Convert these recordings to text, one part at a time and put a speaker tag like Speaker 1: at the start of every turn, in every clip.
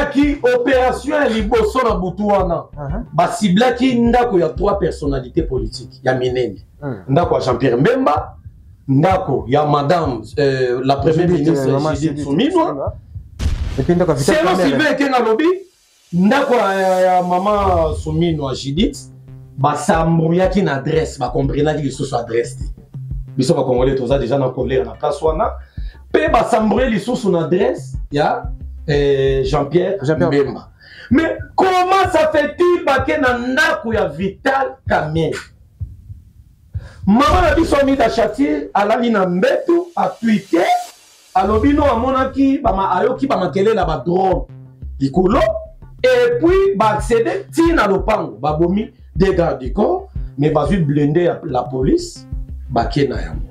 Speaker 1: qui opération ya liboso na butu wana basiblaki ndako ya 3 personnalités politiques ya minene ndako ya Jean-Pierre Mbemba ndako ya madame la première ministre Judith Suminwa selon Sylvain Ekenge alobi ndako ya mama Suminwa Judith basambuyaki na adresse bakomprenaki lisusu adresse te biso bakongolais toza déjà na colère na place wana pe basambuye lisusu na adresse ya Jean-Pierre Mbemba. Mais comment ça fait-il que na ndako ya Vital Kamerhe maman na biso mi da Chati alali na mbetu a Twitter alobi no amonaki ayoki bamakelela ba drone likolo et puis ba accéder tina lopango babomi des gardes du corps mais bazui blindé la police bakena yango.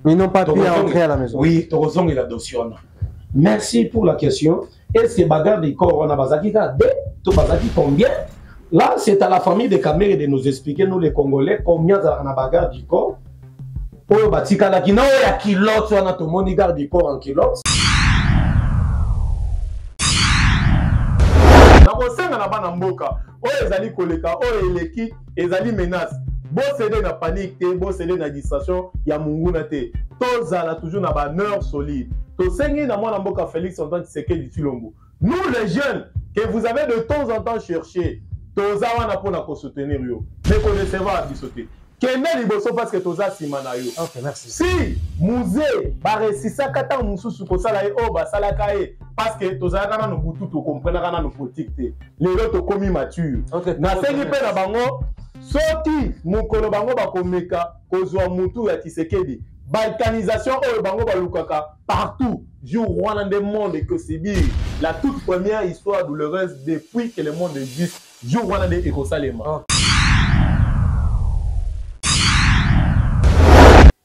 Speaker 2: Ils n'ont pas pu entrer à la maison.
Speaker 1: Oui, Torozong et la dossier. Merci pour la question. Est-ce que bagarre du corps, on a bazaki combien? Là, c'est à la famille de Kamerhe de nous expliquer, nous les Congolais, combien on a bagarre du corps. Oh, batika la kino, ya kilote, on a tout le monde garde du corps en kilote.
Speaker 3: Na bosenga na bana mboka, oyo ezali koleka, oyo eleki, ezali menace. Bon cédé na panique, bon cédé na distraction, ya munguna te. Tozala toujours na baneur solide. To sengi na mwana mboka Félix Antoine Tshisekedi Tshilombo. Nous les jeunes que vous avez de temps en temps cherché, toza wana pona ko soutenir yo. Mais connaissez pas bisoté. Kende liboso parce que toza simana yo.
Speaker 2: OK, merci.
Speaker 3: Si musée ba resisa kata mususu ko sala e o ba sala kae parce que toza kana no butu to comprendre kana no politique te. Lelo to komi mature.
Speaker 2: OK.
Speaker 3: Na sengi pe na bango soki mukolo bango bakomeka kozwa mutu ya Tshisekedi balkanisation oyo bango balukaka partout jour wana nde monde que c'est bien la toute première histoire douloureuse depuis que le monde existe jour wana nde ekosalema.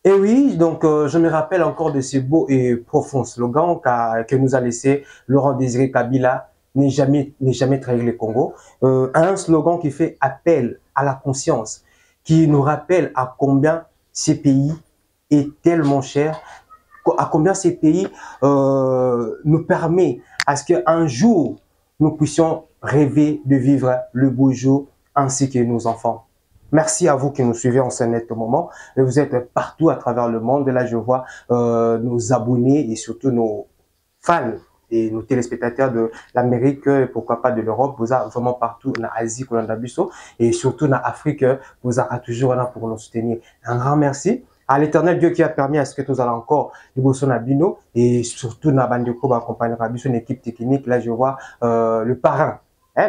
Speaker 2: Et oui, donc je me rappelle encore de ce beau et profond slogan que nous a laissé Laurent Désiré Kabila, ne jamais trahir le Congo. Un slogan qui fait appel à la conscience, qui nous rappelle à combien ces pays est tellement cher, à combien ces pays nous permet à ce qu'un jour nous puissions rêver de vivre le beau jour ainsi que nos enfants. Merci à vous qui nous suivez en ce net moment. Vous êtes partout à travers le monde. Là, je vois nos abonnés et surtout nos fans et nos téléspectateurs de l'Amérique, pourquoi pas de l'Europe, vous êtes vraiment partout en Asie, et surtout en Afrique, vous êtes toujours là pour nous soutenir. Un grand merci à l'Éternel Dieu qui a permis à ce que nous allons encore du Bino et surtout na bandeko accompagner une équipe technique. Là, je vois le parrain.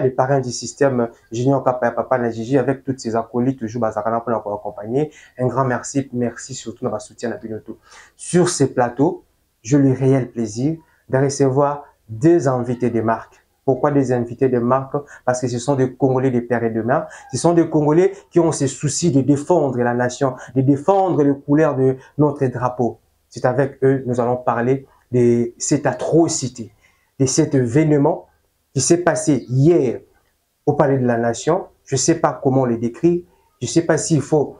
Speaker 2: Les parrains du système Junior Kapa Papa Najiji avec toutes ses acolytes toujours bazakana pour nous accompagner. Un grand merci, merci surtout dans notre soutien à Pinoto. Sur ces plateaux, j'ai le réel plaisir de recevoir deux invités de marque. Pourquoi des invités de marque? Parce que ce sont des Congolais de père et de mère. Ce sont des Congolais qui ont ce souci de défendre la nation, de défendre les couleurs de notre drapeau. C'est avec eux nous allons parler de cette atrocité, de cet événement qui s'est passé hier au Palais de la Nation. Je ne sais pas comment le décrire. Je ne sais pas s'il faut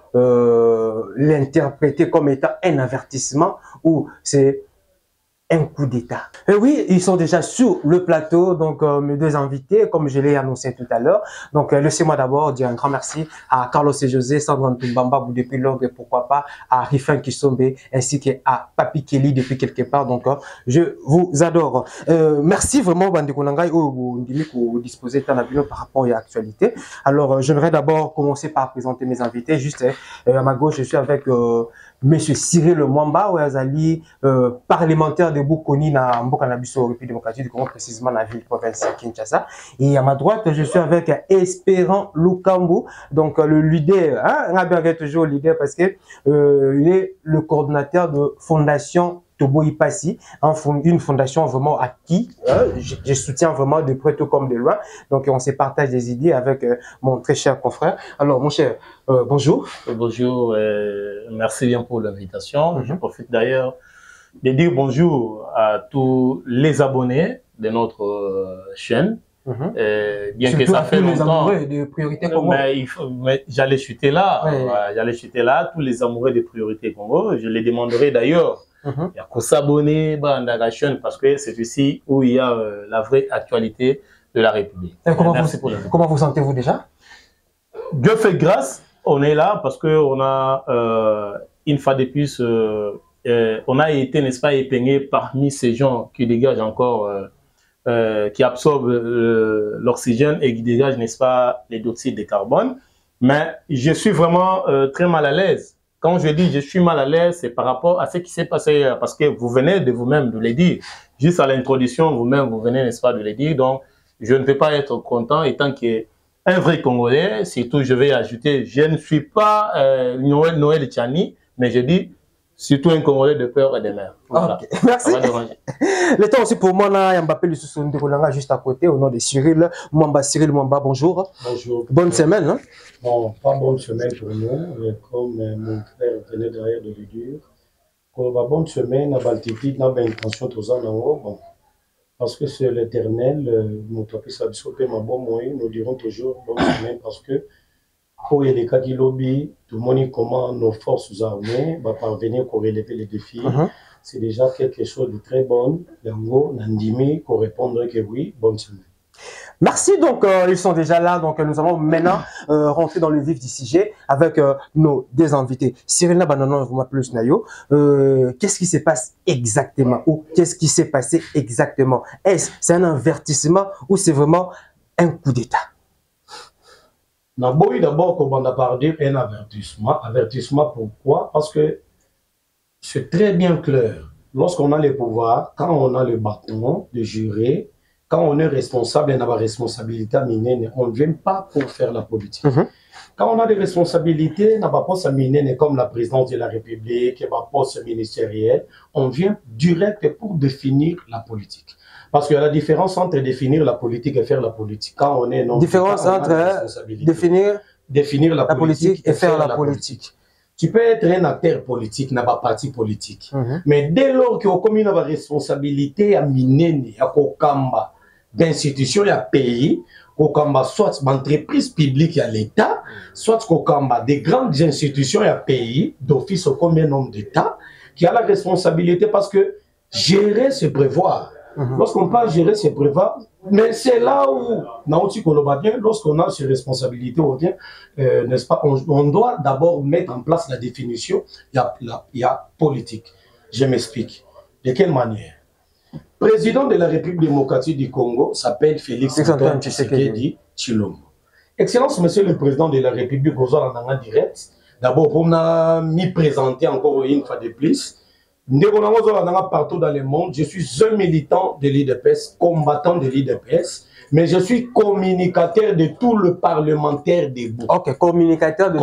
Speaker 2: l'interpréter comme étant un avertissement ou c'est un coup d'État. Et oui, ils sont déjà sur le plateau, donc mes deux invités, comme je l'ai annoncé tout à l'heure. Donc laissez-moi d'abord dire un grand merci à Carlos et José, Sandra Ntumbamba depuis Londres et pourquoi pas à Rifin Kisombe ainsi qu'à Papi Kelly depuis quelque part. Donc je vous adore. Merci vraiment Bandekonangai où vous disposez de temps par rapport à l'actualité. Alors j'aimerais d'abord commencer par présenter mes invités. Juste à ma gauche, je suis avec Monsieur Cyril Mwamba, Ouazali, parlementaire de Bukoni na Mboka na biso République démocratique du Congo, précisément dans la ville provinciale Kinshasa. Et à ma droite, je suis avec Espérant Lukambu, donc le leader, hein, on a bien toujours le leader parce que il est le coordinateur de Fondation Tobo Ipasi, une fondation vraiment à qui je soutiens vraiment de près tout comme de loin. Donc on se partage des idées avec mon très cher confrère. Alors mon cher, bonjour.
Speaker 3: Bonjour, merci bien pour l'invitation. Je profite d'ailleurs de dire bonjour à tous les abonnés de notre chaîne. Bien
Speaker 2: surtout
Speaker 3: que ça fait longtemps,
Speaker 2: de priorité Congo.
Speaker 3: Mais j'allais chuter là,
Speaker 2: ouais.
Speaker 3: J'allais chuter là, tous les amoureux de priorité Congo. Je les demanderai d'ailleurs. Il y a qu'à s'abonner à la chaîne parce que c'est ici où il y a la vraie actualité,
Speaker 4: de la République.
Speaker 2: Et comment vous sentez-vous déjà?
Speaker 3: Dieu fait grâce, on est là parce qu'on a, une fois de plus, on a été, n'est-ce pas, épingé parmi ces gens qui dégagent encore, qui absorbent l'oxygène et qui dégagent, n'est-ce pas, les dioxydes de carbone. Mais je suis vraiment très mal à l'aise. Quand je dis je suis mal à l'aise, c'est par rapport à ce qui s'est passé, parce que vous venez de vous-même de le dire. Juste à l'introduction, vous-même, vous venez, n'est-ce pas, de le dire. Donc, je ne vais pas être content étant qu'un vrai Congolais, surtout je vais ajouter, je ne suis pas Noël Tchani, mais je dis surtout un Congolais de peur et de mer. Voilà.
Speaker 2: Okay. Merci. Le temps aussi pour moi, là, Mbappé Lussoussoundirolanga juste à côté, au nom de Cyril Mwamba, bonjour.
Speaker 1: Bonjour.
Speaker 2: Bonne semaine. Hein?
Speaker 1: Bon, pas bonne semaine pour nous, comme mon frère venait derrière de le dire. Pour la bonne semaine, à Baltique, n'a pas intention de en haut. Bon, parce que c'est l'éternel, nous dirons toujours bonne semaine parce que pour les cas qui lobby, tout le monde comment nos forces armées vont parvenir à relever les défis. C'est déjà quelque chose de très bon. Yango, Nandimi, pour répondre que oui, bonne semaine.
Speaker 2: Merci, donc ils sont déjà là, donc nous allons maintenant rentrer dans le vif du sujet avec nos deux invités. Cyril Nabananon, vous m'appelez Snayo. Qu'est-ce qui se passe exactement ou qu'est-ce qui s'est passé exactement? Est-ce c'est un avertissement ou c'est vraiment un coup d'État?
Speaker 1: D'abord, comme on a parlé, un avertissement. Avertissement pourquoi? Parce que c'est très bien clair. Lorsqu'on a les pouvoirs, quand on a le bâton de jurer, quand on est responsable, on a la responsabilité à miner, on ne vient pas pour faire la politique. Quand on a des responsabilités, on n'a pas poste à miner comme la présidence de la République, pas poste ministériel, on vient direct pour définir la politique. Parce qu'il y a la différence entre définir la politique et faire la politique. Quand on est non,
Speaker 2: différence entre définir la politique et faire la politique.
Speaker 1: Tu peux être un acteur politique, n'a pas parti politique. Mais dès lors que on a la responsabilité à miner, à kokamba d'institutions et à pays, kokamba soit d'entreprises publiques et à l'État, soit kokamba des grandes institutions et à pays, d'office au combien nombre d'États, qui a la responsabilité parce que gérer, c'est prévoir. Lorsqu'on parle gérer, c'est prévoir. Mais c'est là où, lorsqu'on a ces responsabilités, n'est-ce pas, on doit d'abord mettre en place la définition. Il y a politique. Je m'explique. De quelle manière? Président de la République démocratique du Congo s'appelle Félix Antoine Tshisekedi Tshilombo. Excellence, Monsieur le Président de la République, vous en direct. D'abord, pour m'y présenter encore une fois de plus. Partout dans le monde, je suis un militant de l'IDPS, combattant de l'IDPS, mais je suis communicateur de tout le parlementaire debout.
Speaker 2: Ok, communicateur de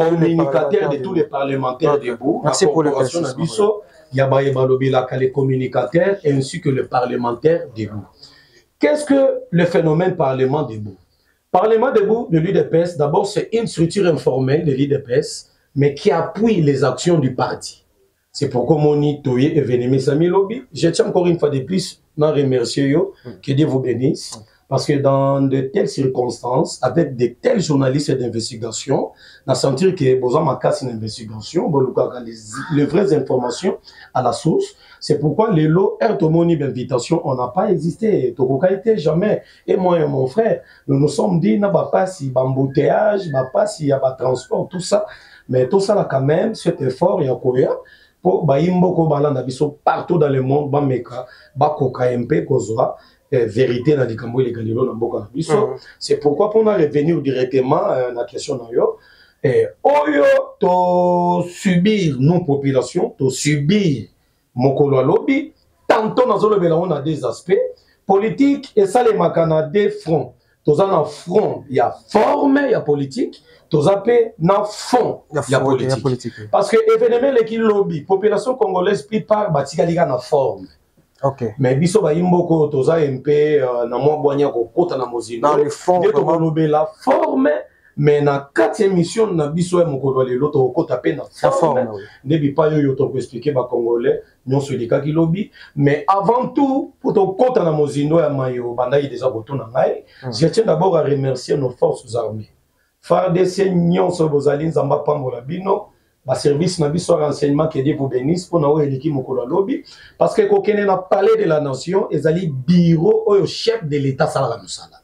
Speaker 1: tous les parlementaires debout.
Speaker 2: Merci pour le précision.
Speaker 1: Il y a les communicateurs ainsi que le parlementaire debout. Qu'est-ce que le phénomène Parlement debout? Parlement debout de l'IDPS, d'abord, c'est une structure informelle de l'IDPS, mais qui appuie les actions du parti. C'est pourquoi mon Toye est venu Sami Lobby. Je tiens encore une fois de plus à remercier que Dieu vous bénisse. Parce que dans de telles circonstances, avec de tels journalistes d'investigation, on a senti que besoin de casse une investigation, les vraies informations à la source. C'est pourquoi les lots Ertomoni d'invitation, on n'a pas existé. Tokoka était jamais. Et moi et mon frère, nous nous sommes dit, n'a pas si embouteillage, pas si y a pas transport, tout ça. Mais tout ça là quand même, cet effort, il y a quoi? Pour Baïmboko Balanda Biso partout dans le monde, Bameka, Bakoka MP, Kozora, vérité dans les Cambo et les Galileo dans Boka Biso. C'est pourquoi pour nous revenir directement à la question d'Oyo. Oyo, to subir nos populations, to subir Mokolo Lobby, tantôt dans le Béla, on a des aspects politiques et ça les Makana des fronts. Tous en front, il y a forme, il y a politique. Tous en dans fond, il y a politique. Parce que événement qui lobby, population congolaise pris par Batika Liga na forme.
Speaker 2: Ok.
Speaker 1: Mais biso ba imboko toza MP na mwa boanya ko kota na mozino.
Speaker 2: Dans le fond,
Speaker 1: to lobby la forme, mais na 4e émission na biso e mokolo lelo to kota pe na forme. Ne bi pa yo to expliquer ba congolais non celui qui lobby, mais avant tout pour to kota na mozino ya mayo banda yi déjà boto na ngai. Je tiens d'abord à remercier nos forces armées. FARDC nyonso bozali nzamba pambola bino. Ba service na biso renseignement que Dieu vous bénisse pour na eliki mokolo lobby parce que kokene na palais de la nation ezali bureau au chef de l'état sala musala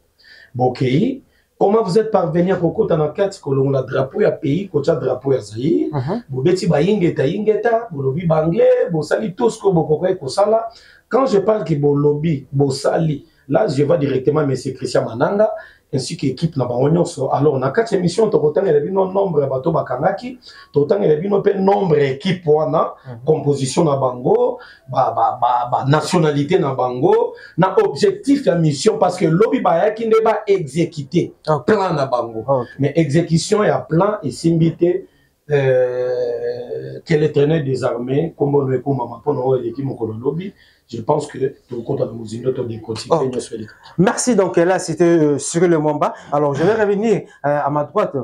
Speaker 1: Bokei. Comment vous êtes parvenu à Kokota dans 4 colons la drapeau ya pays, kocha drapeau ya Zaïre. Bobeti ba yingeta, bolobi banglais, bosali tous ko bokokoy kosala. Quand je parle que bolobi, bosali, là je vais directement à M. Christian Mananga ainsi qu'équipe na bangonyoso. Alors na 4 émissions tokotan ele bino nombre bato bakangaki, tokotan ele bino pe nombre équipe wana, composition na bango, nationalité na bango, na objectif la mission parce que lobby ba yaki ne ba exécuter plan na bango. Mais exécution ya plan et simbité quel est traîneur des armées comme on le mama pour l'équipe mokolo lobby. Je pense que tout compte à nous.
Speaker 2: Merci. Donc là, c'était sur le Mwamba. Alors, je vais revenir à ma droite,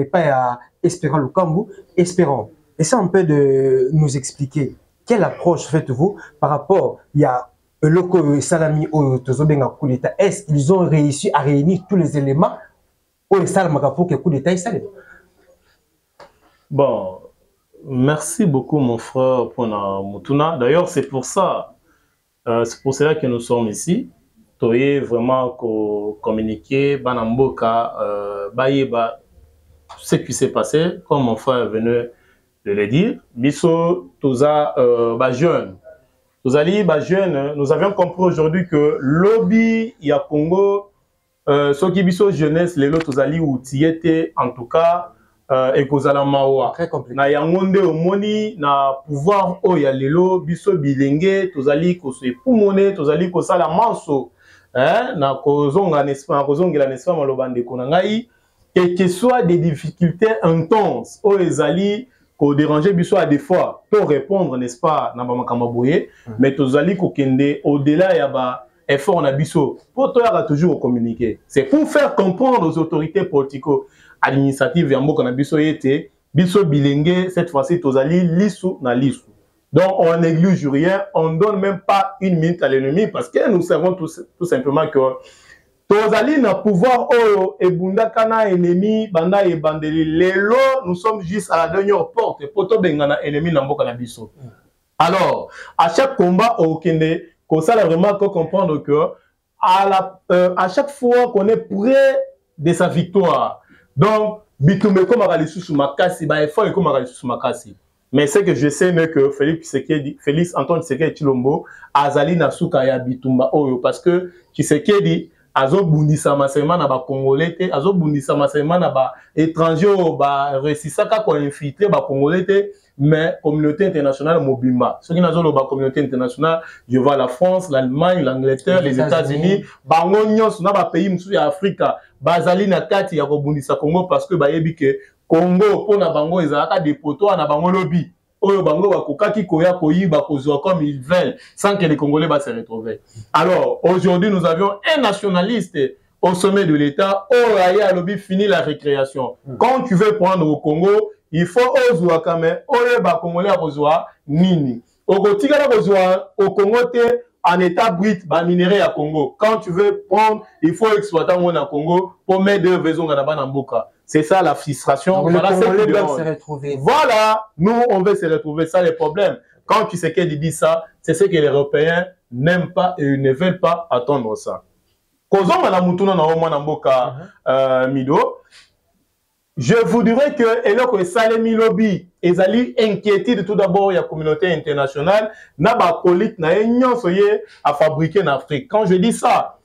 Speaker 2: pas à Espérant Lukambu. Espérant, essayez un peu de nous expliquer quelle approche faites-vous par rapport à Loko Salami au Tozobenga coup d'État. Est-ce qu'ils ont réussi à réunir tous les éléments au Salamaka pour que coup d'État s'allume?
Speaker 3: Bon, merci beaucoup, mon frère Pona Mutuna. D'ailleurs, c'est pour cela que nous sommes ici. Toye vraiment communiquer, banamboka, bayeba, ce qui s'est passé, comme mon frère venait de le dire. Biso, toza, jeune. Jeune, nous avions compris aujourd'hui que lobby, il y a Congo, ce qui biso jeunesse, les lots tozali ou tiete, en tout cas, et kozala mawa
Speaker 2: très compliqué
Speaker 3: na yangonde omoni na pouvoir oya lelo biso bilenge tozali ko se pumone tozali ko sala manso na kozonga nespa na kozongela nespa malobande kona ngai et que soit des difficultés intenses o ezali ko déranger biso à des fois pour répondre n'est-ce pas na ba makamba boye mais tozali ko kende au-delà ya ba effort na biso pour toyaka toujours communiquer c'est pour faire comprendre aux autorités politico administrative ya mboka na biso yete biso bilenge cette fois-ci tozali lisu na lisu. Donc on néglige rien, on donne même pas une minute à l'ennemi parce que nous savons tout simplement que tozali na pouvoir oyo ebunda kana ennemi banda e bandeli lelo nous sommes juste à la dernière porte poto bengana ennemi na mboka na biso. Alors à chaque combat au kende ko ça vraiment comprendre que à chaque fois qu'on est près de sa victoire. Donc, bitumbe comme Aralisou Makasi, effort comme Aralisou Makasi. Mais c'est que je sais que Félix Antoine Tshisekedi Tshilombo, Azali Nasuka ya bitumba oyo parce que Tshisekedi azo bundisa masema na ba Congolais te, azo bundisa masema na ba étranger ba resisaka ko infiltrer ba Congolais te, mais communauté internationale mobimba. Ce qui n'a pas la communauté internationale, je vois la France, l'Allemagne, l'Angleterre, les États-Unis, bango nyos na ba pays musu ya Afrika. Bazali na kati ya kobundisa Congo parce que bayebi ke Congo pona bango ezalaka des potoa na bango lobby oyo bango bakokaki koya koyiba kozwa comme ils veulent sans que les Congolais se retrouvent. Alors aujourd'hui nous avions un nationaliste au sommet de l'État Oraya lobby fini la récréation. Quand tu veux prendre au Congo, il faut ozwa kame oyo ba Congolais kozwa nini. Okotika kozwa au Congo te en état brut, bah, minerai à Congo. Quand tu veux prendre, il faut exploiter mon à Congo pour mettre deux raisons à Namboka. C'est ça la frustration.
Speaker 2: Donc,
Speaker 3: voilà,
Speaker 2: se retrouver.
Speaker 3: Voilà, nous on veut se retrouver. Ça le problème. Quand tu sais qu'il dit ça, c'est ce que les Européens n'aiment pas et ne veulent pas attendre ça. Kozon Manamutuna na Oma Namboka Mido. Je vous dirais que Eloko et Salemi Lobby, ils allaient inquiéter tout d'abord la communauté internationale, n'a pas colite, n'a rien à fabriquer en Afrique. Quand je dis ça,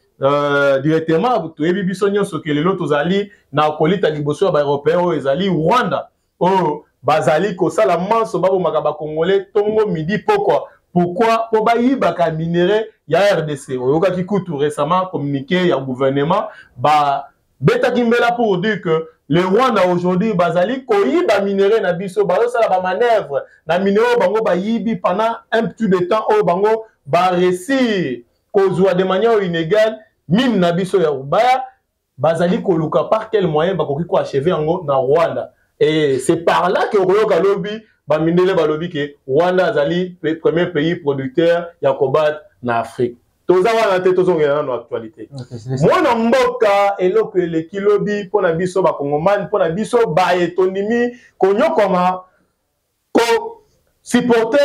Speaker 3: directement, tu es bibisonio ce que les autres alliés n'a colite à l'Ibosso européen, ils allaient Rwanda, Bazali, Kosala, Manso, Babo Magaba Congolais, Tongo, Midi, pourquoi? Pourquoi? Pour bailler baka minerai, il y a RDC. Oyoka qui coûte récemment communiqué, il y a gouvernement, Beta Kimbela pour dire que le Rwanda aujourd'hui, Bazali, koyiba minerai na biso, bazo sala ba manœuvre, na minerai bango ba yibi pendant un petit de temps, au bango ba réussir, kozwa de manière inégale, mine na biso ya Rubaya, Bazali koluka par quel moyen bakoki ko achever yango na Rwanda. Et c'est par là que Royoka lobby, ba minerai ba lobby que Rwanda azali premier pays producteur ya kobat na Afrique. Toza wana te tozongela na actualité. Mwana mboka eloko eleki lobby pona biso ba Congomani pona biso ba etonimi konyokoma ko supporter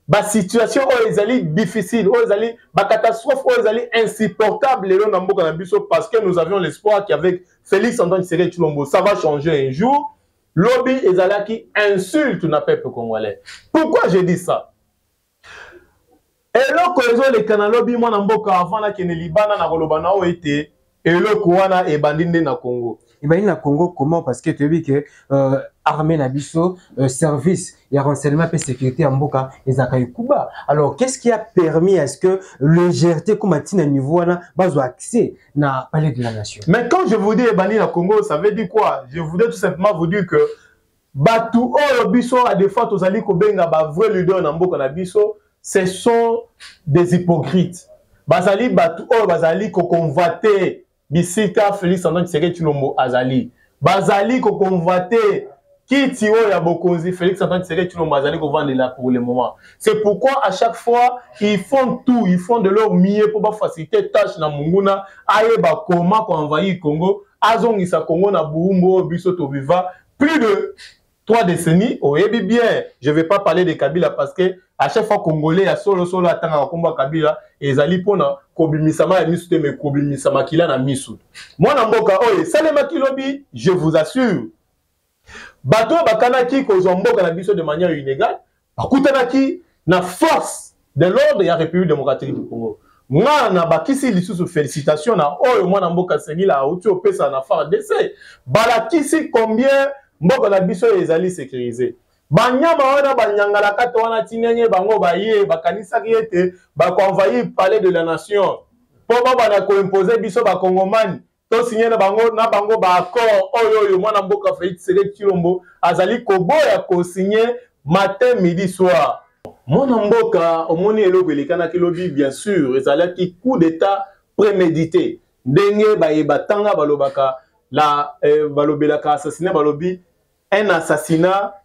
Speaker 3: ba situation oyo ezali difficile, oyo ezali ba catastrophe oyo ezali insupportable lelo na mboka na biso parce que nous avions l'espoir qu'avec Félix Antoine Tshisekedi Tshilombo ça va changer un jour. Lobby ezalaki insulte na peuple congolais. Pourquoi je dis ça? Eloko ezoleka na lobby mwana mboka avant na kene libana na koloba na oyo ete eloko wana ebandi nde na Congo.
Speaker 2: Ebandi na Congo comment? Parce que tu as vu que armée na biso service et renseignement et sécurité en mboka ezaka ikuba. Alors qu'est-ce qui a permis à ce que légèreté comme atina niveau na bazo accès na palais de la nation?
Speaker 3: Mais quand je vous dis ebandi na Congo, ça veut dire quoi? Je voudrais tout simplement vous dire que batu oyo biso a des fois tozali ko benga ba vrai leader na mboka na biso, ce sont des hypocrites. Bazali batu oyo bazali ko convoiter bisika Félix Antoine Tshisekedi Tshilombo azali. Bazali ko convoiter kiti oyo ya bokonzi Félix Antoine Tshisekedi Tshilombo azali ko vendre là pour le moment. C'est pourquoi à chaque fois ils font tout, ils font de leur mieux pour faciliter tâche na munguna ayeba comment ko envahir Congo, azongisa Congo na buumbo biso to viva plus de 3 décennies. Oyebi bien, je vais pas parler de Kabila parce que à chaque fois Congolais a solo atanga komba Kabila ezali pona kobimisama ya misu te me kobimisama kila na misu. Mwana mboka oye salema kilobi, je vous assure. Bato bakanaki ko mboka na biso de manière illégale, bakutanaki na force de l'ordre ya République démocratique du Congo. Ngana bakisi lisusu félicitations na oyo mwana mboka sengila auti opesa na FARDC. Balakisi combien mboka na biso ezali sécurisé. Banyama wana banyangala kata wana tinenye bango baye bakanisa kiete ba envahir palais de la nation. Po bana ko imposer biso ba Kongomani to signer na bango ba accord oyo mwana mboka Félix Tshisekedi Tshilombo azali koboya ko signer matin midi soir. Mwana mboka omoni eloko elekana kilobi bien sûr ezalaki coup d'état prémédité. Ndenge ba yebatanga balobaka la balobelaka assassiné balobi un assassinat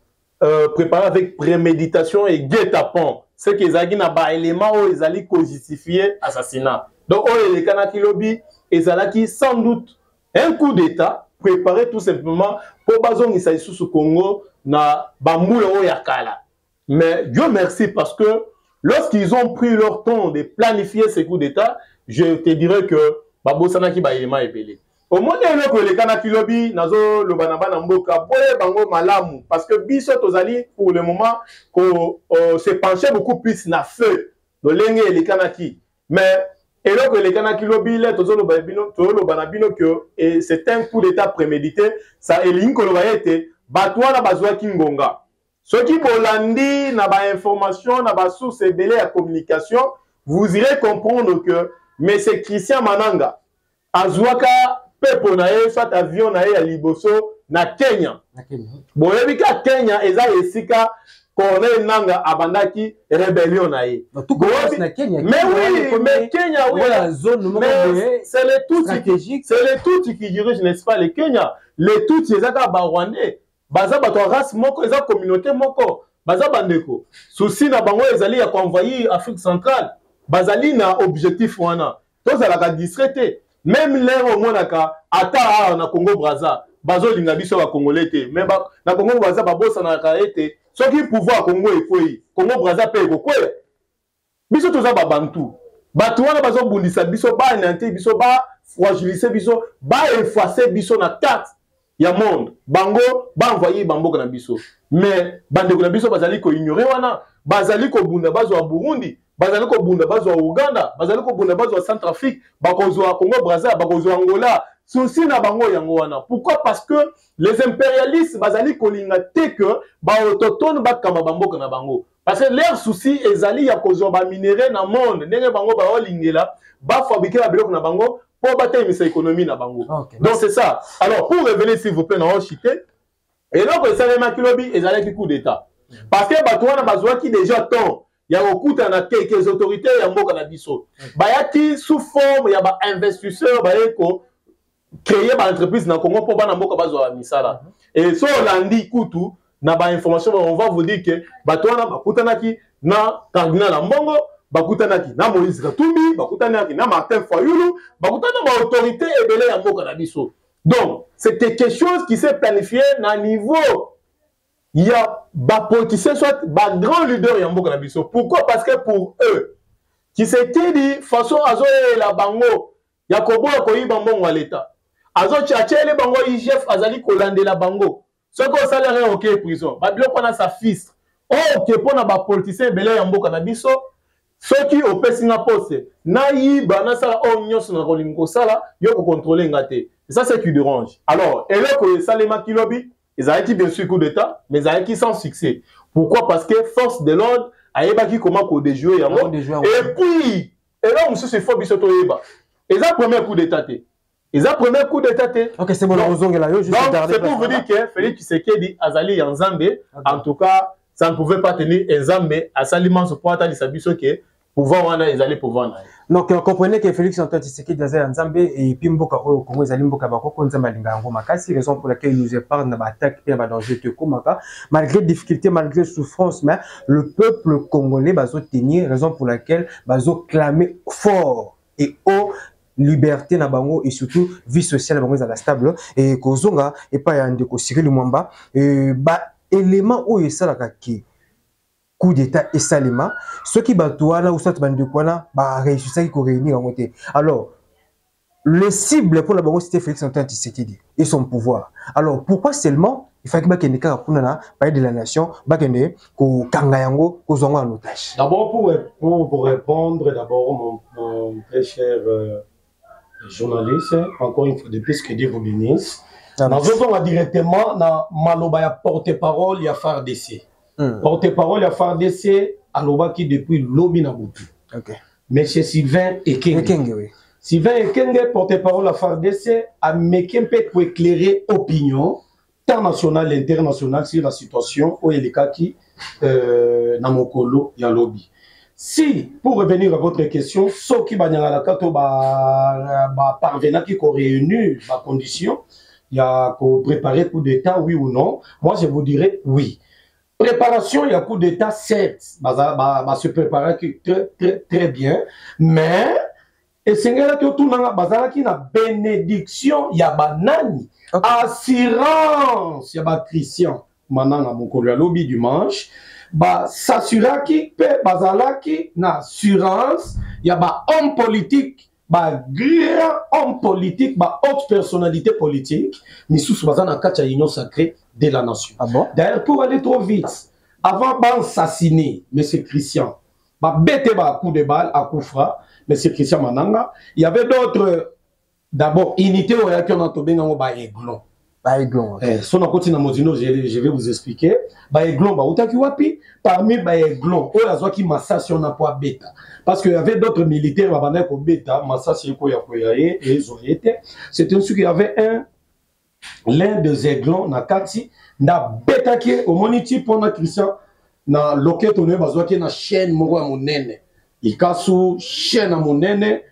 Speaker 3: préparé avec préméditation et guet-apens. C'est qu'ils ont un élément où ils allaient justifier assassinat. Donc, les Kanaki lobby, ils allaient sans doute un coup d'état préparé tout simplement pour bazon ils sous ce Congo na bamboula o yakala. Mais Dieu merci parce que lorsqu'ils ont pris leur temps de planifier ces coups d'état, je te dirais que babo sanaki ba élément ébélé. Au moins, les Kanaki lobby, nazo le banabana mboka, boye bango malamu, parce que biso tozali pour le moment, se pencher beaucoup plus na feu, de l'enge les Kanaki. Mais, et là que les Kanaki lobby, là, tozolo banabino que c'est un coup d'état prémédité, ça élimine que l'oreillette, batouana na bazwa kingonga. Ceux qui bolandi, na ba information, na ba source belé à communication, vous irez comprendre que, mais c'est Christian Mananga, azwaka, pepo na ye soit avion na ye ya liboso na Kenya. Boyebi ka Kenya eza esika Corneille Nanga abandaki rébellion na ye. Mais oui, mais Kenya oui. C'est le tout stratégique, c'est le tout qui dirige n'est-ce pas le Kenya. Le tout ezaka ba Rwandais. Baza bato race moko eza communauté moko. Baza bandeko. Souci na bango ezali ya envahir Afrique centrale. Bazali na objectif wana. Tozala ka distraité. Même l'air au monaka, ata na Congo Brazza, bazo linga biso ba Congolais te, mais na Congo Brazza ba bossa na kaete, ce qui pouvoir Congo ekoi, Congo Brazza pe ekoi. Biso toza ba bantu. Batu wana bazo bundisa biso ba nanti biso ba fragiliser biso, ba effacer biso na carte ya monde. Bango ba envoyer bamboka na biso. Mais bandeko na biso bazali ko ignorer wana, bazali ko bunda bazo wa Burundi. Bazali ko bunda bazwa Uganda, bazali ko bunda bazwa Centrafrique, bakozwa Congo Brazza, bakozwa Angola, souci na bango yango wana. Pourquoi? Parce que les impérialistes bazali ko linga te que ba autochtone bakama bamboka na bango. Parce que leur souci ezali ya kozwa ba minéraux na monde, ndenge bango ba olingela, ba fabriquer ba biloko na bango pour battre sa économie na bango. Okay, donc c'est ça. Alors pour revenir s'il vous plaît dans Oshité, et donc ça les kilobi ezali ki coup d'état. Parce que bato wana bazwa ki déjà temps il y a beaucoup quelques autorités ya mboka na biso bayaki sous forme ya ba investisseurs bayeko créer ba entreprise na Congo pour bana mboka bazwa misala et so landi kutu na ba information on va vous dire que bato wana bakutanaki na Cardinal Mbongo bakutanaki na Moïse Katumbi bakutanaki na Martin Fayulu bakutana ba autorité ebele ya mboka na biso. Donc c'était quelque chose qui s'est planifié na niveau il y a des politiciens, soit des grands leaders et Mboka Nabiso. Pourquoi? Parce que pour eux, qui s'était dit, façon, azo la bango, Yakobo Yakoyi Bambon à l'État. Azo Tchatchele Bango IGF Azali Kolande la bango. Ce qu'on salaire ok prison. Babilo pendant sa fils. Oh, que pour na politicien belé Mboka Nabiso. Ceux qui au Singapour, naï banasa onion sur la rolingo sala, yoko contrôler ngate. Et ça c'est qui dérange. Alors, et là que Salema Kilobi, ils ont qui bien sûr coup d'état, mais ils ont qui sans succès. Pourquoi? Parce que force de l'ordre a qui comment qu'on déjouer et puis et là on se fait biso to yeba. Ils ont premier coup d'état. Ils ont premier coup d'état.
Speaker 2: OK, c'est bon la raison là, je
Speaker 3: c'est pour vous dire que Félix Tshisekedi Azali en Zambie, en tout cas, ça ne pouvait pas tenir un Zambie à Salima ce point à Sabiso que pouvoir ils allaient pouvoir.
Speaker 2: Donc comprenez que Félix Antoine Tshisekedi en Zambie et puis Mboka au Congo ils allaient Mboka bako nzamba linga ngoma kasi raison pour laquelle il nous épargne na attaque et na danger te komaka malgré difficultés malgré souffrance mais le peuple congolais bazo tenir raison pour laquelle bazo clamer fort et haut liberté na bango et surtout vie sociale na bango za stable et kozonga et pas ya ndeko Cyril Mwamba et ba élément où ça la ki coup d'état et salima ceux qui batouana ou soit bandekwana ba réussir ça qui réunir en côté. Alors le cible pour la bango c'était Félix Antoine Tshisekedi et son pouvoir. Alors pourquoi seulement il fallait que bakende ka kunana parler de la nation bakende ko kanga yango ko zonga en otage?
Speaker 1: D'abord pour répondre d'abord mon très cher journaliste, encore une fois de plus que Dieu vous bénisse. Nous allons directement dans Maloba ya porte-parole il y a FARDC. Porte-parole il y a FARDC à Loba qui depuis l'Obi Nabutu.
Speaker 2: OK.
Speaker 1: Monsieur Sylvain Ekenge.
Speaker 2: Oui.
Speaker 1: Sylvain Ekenge porte-parole à FARDC a Mekempe pour éclairer opinion tant nationale internationale sur la situation au Elikaki na Mokolo ya Lobi. Si, pour revenir à votre question, ceux qui parvenant qui réunissent les conditions, il y a préparer coup d'État, oui ou non? Moi, je vous dirais oui. Préparation, il y a coup d'État, certes, se préparer très bien, mais et c'est que tout na bénédiction, il y a banani, assurance, il y a Christian, maintenant à Mokolo lobby dimanche. S'assurer qui peut bazalaki na assurance il y a homme politique grand homme politique haute personnalité politique mais sous bazana kacha union sacrée de la nation.
Speaker 2: Ah bon?
Speaker 1: D'ailleurs pour aller trop vite avant assassiner monsieur Christian bête coup de balle à Koufra monsieur Christian Mananga il y avait d'autres d'abord unité où il y a qui on a tombé dans Baeglon.
Speaker 2: Baeglon.
Speaker 1: Son côté na Modino, je vais vous expliquer. Baeglon, utaki wapi parmi Baeglon, on a zwa ki massation na po beta. Parce qu'il y avait d'autres militaires babana ko beta, massation ko ya et ils ont été. C'est ainsi qu'il y avait l'un des aiglons na kati na beta ki au moniti pendant Christian na loquet on bazwa ki na chaîne moko ya monene. Ikasu chaîne na monene.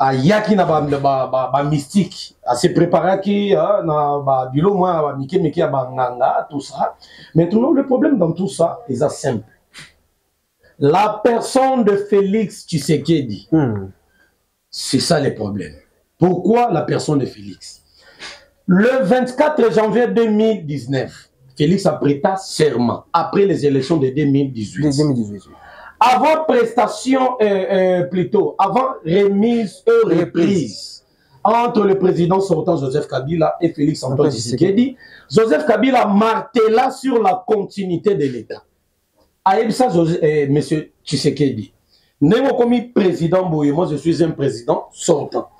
Speaker 1: Ayaki na ba mystique à se préparer qui na ba bilo moi miki ya banganga tout ça. Maintenant le problème dans tout ça est simple. La personne de Félix Tshisekedi, c'est ça le problème. Pourquoi la personne de Félix? Le 24 janvier 2019, Félix a prêté serment après les élections de 2018. Avant prestation, plutôt, avant remise et reprise entre le président sortant Joseph Kabila et Félix Antoine Tshisekedi, Joseph Kabila martela sur la continuité de l'État. Aïbsa monsieur Tshisekedi, n'est-ce comme président Boye, moi je suis un président sortant.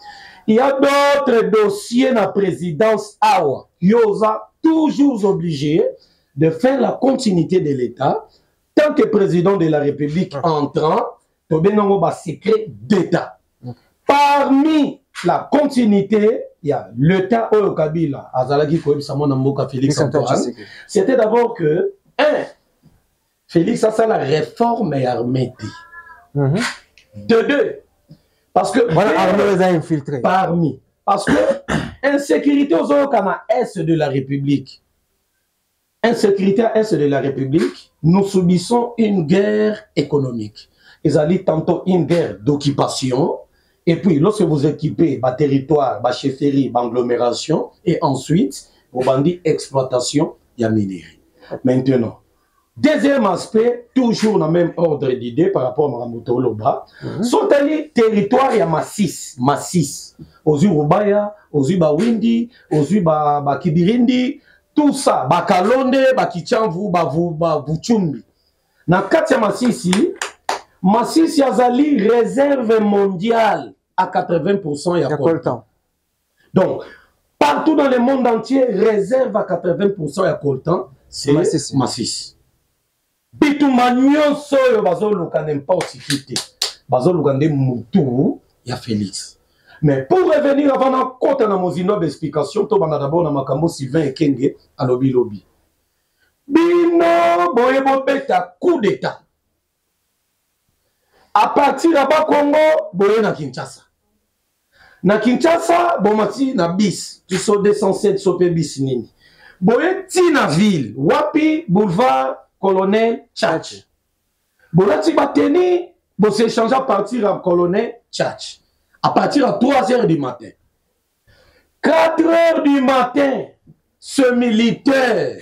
Speaker 1: Il y a d'autres dossiers dans la présidence Awa. Yosa toujours obligé de faire la continuité de l'État. Tant que président de la République entrant, il y a un secret d'État. Parmi la continuité, il y a l'État au Kabila, Félix Antoine. C'était d'abord que, Félix a fait la réforme et armée. De deux, parce que
Speaker 2: voilà, armée les a infiltrés.
Speaker 1: Parmi, parce que insécurité aux Est de la République. Insécurité à Est de la République, nous subissons une guerre économique. Ils allaient tantôt une guerre d'occupation, et puis lorsque vous équipez votre territoire, votre chefferie, votre agglomération, et ensuite, vous bandit exploitation, il y a minerie. Maintenant, deuxième aspect, toujours dans le même ordre d'idée par rapport à Maramoto Loba, sont allés territoire ya Massis, aux Urubaya, aux Ubawindi, aux Ubakibirindi, tout ça, Bakalonde, Bakichanvu, Bavuchumbi. Na kati ya Masisi yazali réserve mondiale à 80% ya coltan. Donc, partout dans le monde entier, réserve à 80% ya coltan, c'est Masisi. Bituma nyonso yo bazoluka n'importe qui. Bazoluka nde mutu ya Félix. Mais pour revenir avant na kota na mozino d'explication, to bana d'abord na makambo Sylvain Ekenge à lobby. Bino boyebo beta coup d'état. À partir de Congo, boye na Kinshasa. Na Kinshasa, bomati na bis, tu so 207 sope bis nini. Boye ti na ville, wapi boulevard Colonel Tchatch. Bolati bateni, bo s'échange à partir de Colonel Tchatch. À partir de 3 h du matin. 4 h du matin, ce militaire,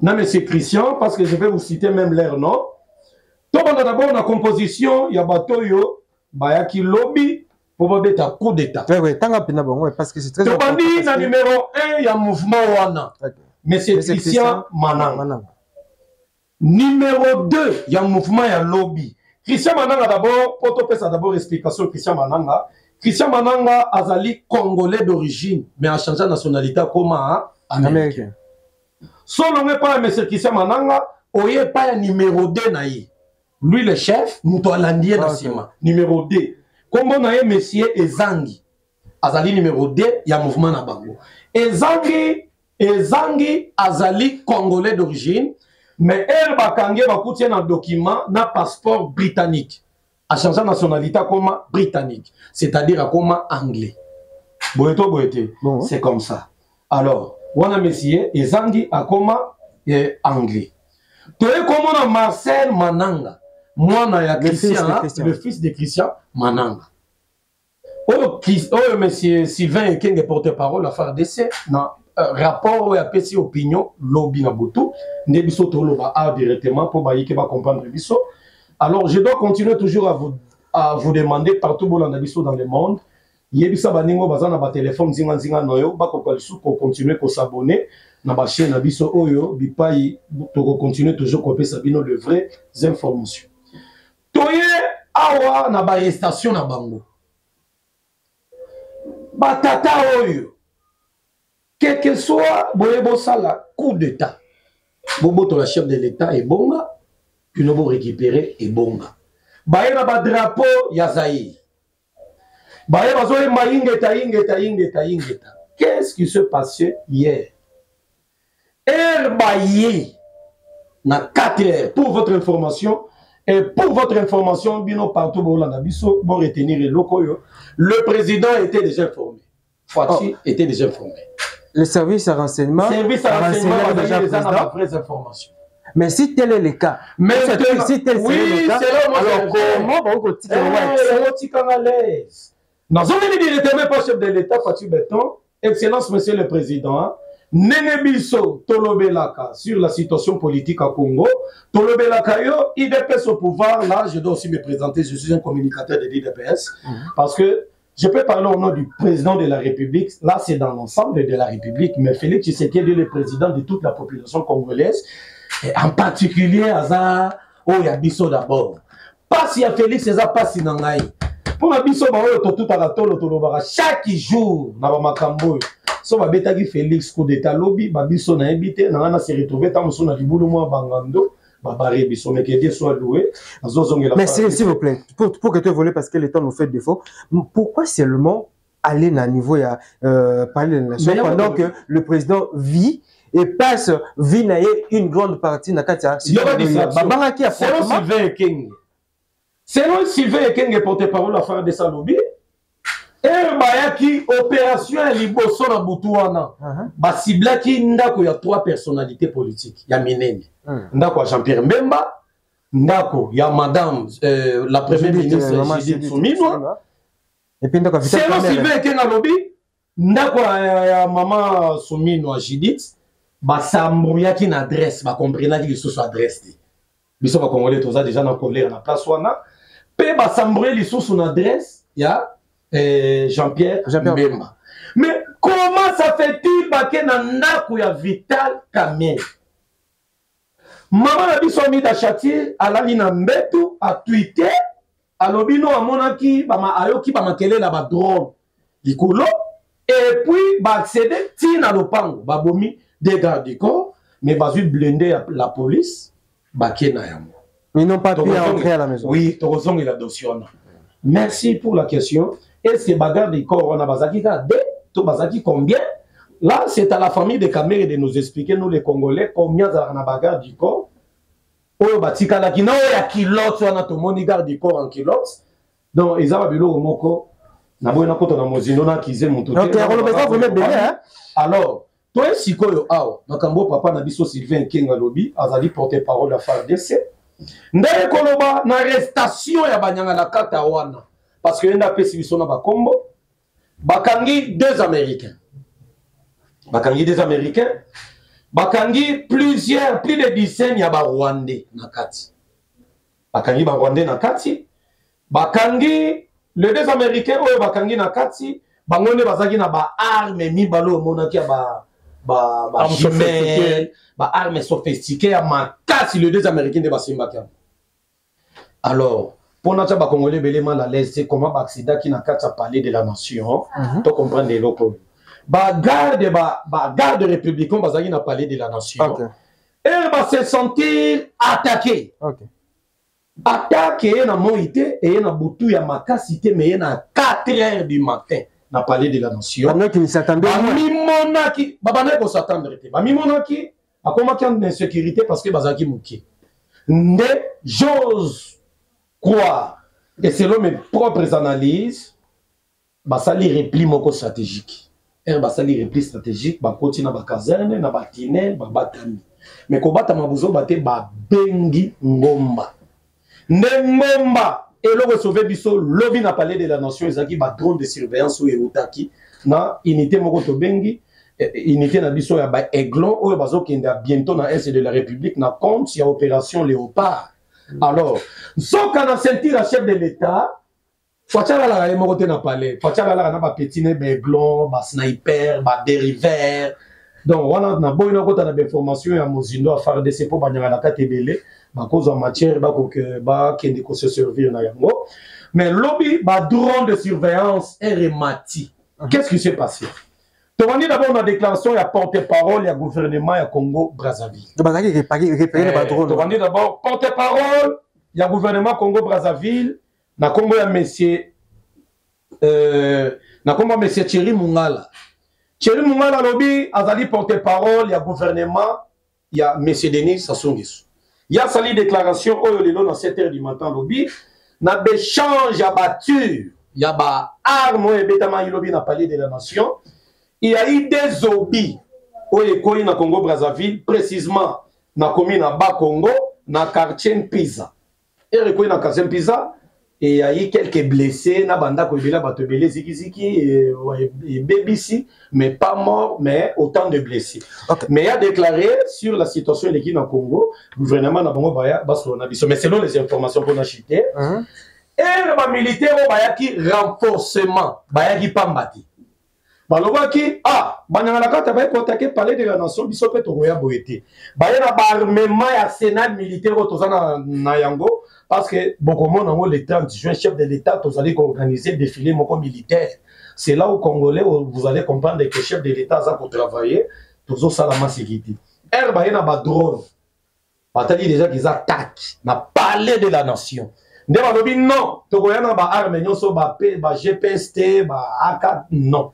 Speaker 1: non mais c'est Christian, parce que je vais vous citer même leur nom. Tout le monde d'abord la composition, il y a Batoyo, Bayaki Lobby, pour mettre un coup d'état.
Speaker 2: Oui, parce que c'est très important.
Speaker 1: Tout le monde numéro 1, il y a mouvement Wana. Mais c'est Christian Mananga. Numéro 2, il y a mouvement, il y a Lobby. Christian Mananga d'abord, pour te faire d'abord explication, Christian Mananga. Christian Mananga, Azali congolais d'origine, mais a changé de nationalité comme américain. Selon moi, pas M. Christian Mananga, il n'y a pas un numéro 2 naïe. Lui, le chef, nous t'allandier dans Sima. Numéro 2. Comme on a un monsieur Ezangi. Azali numéro 2, il y a un mouvement à Bango. Ezangi, Azali congolais d'origine. Mais elle va changer un document, un passeport britannique. A changé de nationalité comme britannique. C'est-à-dire comme anglais. Bon, c'est comme ça. Alors, on a monsieur Ezangi a comme anglais. Tu es comme on a Marcel Mananga. Moi, le fils de Christian Mananga. Monsieur Sylvain Ekenge porte-parole à faire d'essai dans rapport à PC opinion lobby na butu nebiso toloba directement pour baïke va comprendre biso. Alors je dois continuer toujours à vous demander partout dans le monde. Yebisa baningo bazana ba téléphone zinga noyo ba ko continuer ko s'abonner na ba chaîne na biso oyo bipai to continuer toujours ko pesa bino de vraies informations. Toye awa na ba station na bango. Batata oyo. Quel que soit boyebo sala coup d'état. Bobo to la chef de l'état et bonga, puis nous récupérer et bonga. Baye na ba drapeau ya Zaïre. Baye bazole maingeta ingeta. Qu'est-ce qui se passait hier? Baye na 4 heures pour votre information. Et pour votre information, bino partout Bolanda biso, bon retenir le président était déjà informé. Fouati était déjà informé.
Speaker 2: Le service à renseignement
Speaker 1: a déjà les vraies informations.
Speaker 2: Mais si tel est le cas,
Speaker 1: mais
Speaker 2: si tel est le cas, alors comment on
Speaker 1: à l'aise? Nous avons dit qu'il n'était même pas chef de l'État, Fouati Béton, Excellence Monsieur le Président, Nene Bisso Tolobelaka sur la situation politique à Congo. Tolobelaka yo, IDPS au pouvoir, là je dois aussi me présenter, je suis un communicateur de l'IDPS, parce que je peux parler au nom du président de la République, là c'est dans l'ensemble de la République, mais Félix Tshisekedi est le président de toute la population congolaise, et en particulier Aza Oyabiso d'abord. Pas si à Félix, c'est ça, pas si Nangaï. Pour la Bisso, chaque jour, Nabamakambo. So babetaki Félix coup d'état lobby babiso na invité na se retrouver tant so na libulu mo bangando babare biso mais que Dieu soit loué.
Speaker 2: Mais s'il vous plaît pour que tu voler parce que le temps nous fait défaut, pourquoi seulement aller à niveau ya parler de la nation pendant que le président vit et passe vie une grande partie na katia babanga qui a
Speaker 1: selon Sylvain Ekenge porte-parole à faire de sa lobby. Bayaki opération liboso na butuana ba ciblaki ndako ya 3 personnalités politiques ya minene ndako ya Jean-Pierre Mbemba ndako ya madame la première ministre Judith Suminwa
Speaker 2: et puis ndako
Speaker 1: Sylvain Ekenge lobby ndako ya maman Suminwa Judith basambuyaki na adresse bakomprenaki lisusu adresse te biso bakongolais toza déjà na colère na place wana mpe basambrouye lisusu na adresse ya Jean-Pierre Mbemba. Mais comment ça fait-il bake na ndako ya Vital Kamerhe? Maman na biso Mida Chatir alali na mbetu a tweeté alobi no amonaki ayoki bamakelela ba drone likolo et puis ba accéder tina lopango babomi des gardes du corps mais bazui blindé la police bake na yango.
Speaker 2: Ils n'ont pas pu entrer à la maison.
Speaker 1: Oui, Torozong et la dossier. Merci pour la question. Est-ce que bagarre du corps, on a bazaki to bazaki combien? Là, c'est à la famille de Kamerhe de nous expliquer, nous les Congolais, combien on a bagarre du corps. Oh, batika la kina, oh, ya kilote, on a tout moni garde du corps en kilote. Donc, ils ont bilo au moko. Na boy na koto na mozino na kize mon tout.
Speaker 2: Ok, on le besoin vous mettre bien, hein?
Speaker 1: Alors, toi, sikoyo, aw, nakambo papa na biso Sylvain Kenga Lobi, azali porte-parole à FARDC. Ndeye koloba na arrestation ya banyanga na kata wana parce que yenda pesi biso na bakombo bakangi deux américains bakangi plusieurs plus de dizaines ya ba rwandais na kati bakangi ba rwandais na kati bakangi les deux américains oyo bakangi na kati bangone bazaki na ba armes mibalo monaki ya ba armes sophistiquées à ma casse les deux américains de Basimbaka. Alors pour notre Congolais belément la l'aise c'est comment accident qui n'a qu'à parler de la nation tu comprends les locaux garde républicain bazaki n'a parlé de la nation elle va se sentir attaqué attaqué na moité et na butu ya makasité mais na 4h du matin n'a parlé de la nation
Speaker 2: qui ne s'attendait pas
Speaker 1: mimonaki babane ko s'attendre te ba mimonaki akomaki en insécurité parce que bazaki muki nde j'ose croire et selon mes propres analyses basali repli moko stratégique basali repli stratégique bakoti na bakazerne na batine babatami mais ko bata mabuzo bate ba bengi ngomba nde ngomba eloko sauver biso lobi na parler de la nation ezaki ba drone de surveillance ou eutaki na unité moko to bengi unité na biso ya ba aiglon oyo bazokende bientôt na est de la République na compte ya opération Léopard. Alors soka na sentir la chef de l'état Fatiala la ye moko te na palais Fatiala la na ba petit ne aiglon ba sniper ba dérivaire donc wana na boy na kota na information ya mozindo a FARDC po banyanga na katebele ba cause en matière ba ko ke ba kende ko se servir na yango mais lobby ba drone de surveillance RMATI. Qu'est-ce qui s'est passé? Tomani d'abord on a déclaration ya porte-parole ya gouvernement ya Congo Brazzaville. Tomani d'abord porte-parole ya gouvernement Congo Brazzaville na Congo ya monsieur Thierry Mungala. Thierry Mungala lobby azali porte-parole ya gouvernement ya monsieur Denis Sassou Nguesso. Ya sali déclaration oyo lelo na 7h du matin lobby na béchange ya batture ya ba arme et betama lobby na palais de la nation. Il y a eu des obis au Ekoyi na Congo Brazzaville, précisément na commune à Bas-Congo, na quartier Pisa. Et Ekoyi na quartier Pisa, et il y a eu quelques blessés, na banda koibela batobele ziki et BBC, mais pas mort, mais autant de blessés. Okay. Mais il a déclaré sur la situation de l'équipe dans Congo, le gouvernement na Bango Baya, mais selon les informations qu'on a citées, et le militaire Baya qui renforcement, Baya qui pambati. Balobaki banyanga kata ba ko attaquer palais de la nation biso pe to ya boete ba yana ba armement ya sénat militaire tozana na yango parce que bokomo nango le 30 juin chef de l'état tozali ko organiser défilé moko militaire. C'est là au Congolais vous allez comprendre que chef de l'état ça pour travailler tozo salama sécurité ba yana ba drone batali déjà qu'ils attaquent na palais de la nation. Nde balobi non to yana ba arme nyonso ba GPST ba AK non.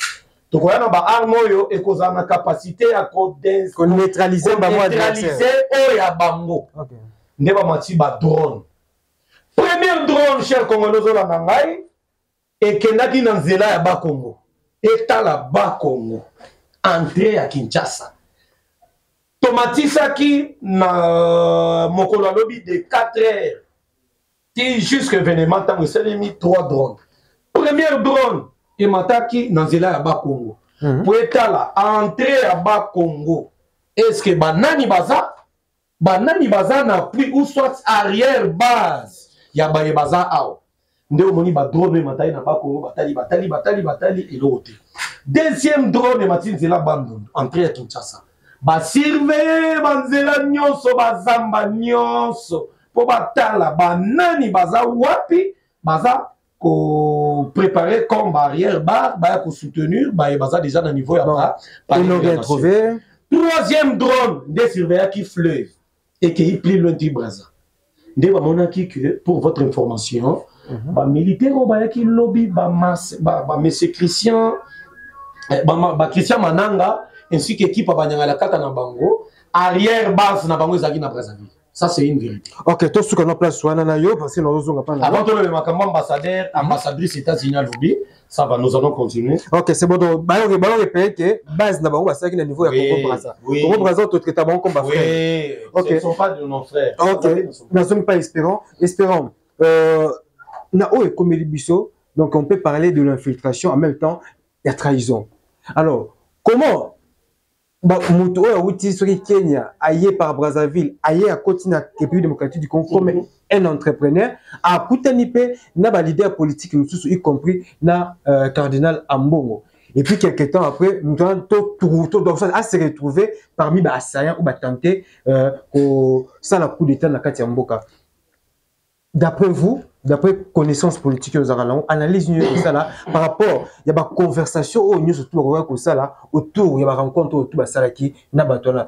Speaker 1: Donc, on a une arme et qu'on a une capacité à
Speaker 2: neutraliser
Speaker 1: le bango. Ne pas mati ba drone. Premier drone, cher Congolais, et Kenaki Nanzela ya Bas-Congo. Et la Bas-Congo. Entrée à Kinshasa. Tomatisaki na mokolo lobby de 4 heures. Qui jusqu'à événement, t'as mis 3 drones. Premier drone. Et mataki nanzela ya Bas-Congo. Pour état là, entrer à Bas-Congo. est-ce que banani baza na plus ou soit arrière base ya baye baza awa nde omoni ba drone matai na bakongo batali eloko te. Deuxième drone matini nzela bando entrée ya Kinshasa ba surveiller banzela nyonso bazamba nyonso po batala banani baza wapi baza ko préparer comme barrière bar ba ko soutenir ba baza déjà na niveau ya ba
Speaker 2: on aurait trouvé.
Speaker 1: Troisième drone des surveillants qui fleuve et qui est plus loin du Brazza. Nde ba monaki que pour votre information ba militaire ba qui lobby ba monsieur Christian Christian Mananga ainsi qu'équipe Banyanga la kata na bango arrière base na bango ezaki na Brazzaville. Ça c'est une vérité.
Speaker 2: OK, tout ce qu'on a place wana na yo parce que nous avons pas.
Speaker 1: Avant de le makambo ambassadeur ambassadrice États-Unis lobby, ça va nous allons continuer.
Speaker 2: OK, c'est bon donc ballon répéter que base na bango basaki na niveau ya Congo Brazza. Congo Brazza tout traité bango comme ba frère.
Speaker 1: Oui. OK, ce sont pas de nos frères.
Speaker 2: OK. Nous sommes pas espérons na o comme biso donc on peut parler de l'infiltration en même temps la trahison. Alors, comment Mutu Outi sur Kenya, aillé par Brazzaville, aillé à côté de la République démocratique du Congo, comme un entrepreneur, a Koutanipe, n'a pas leader politique, y compris na cardinal Ambongo. Et puis, quelques temps après, nous avons à se retrouver parmi les assaillants ou tentés sans la coup d'État dans Katia Mboka. D'après vous, d'après connaissance politique aux Aralans, analyse ça là par rapport il y a des conversations au news autour ça là autour il y a des rencontres autour de ça qui n'a pas là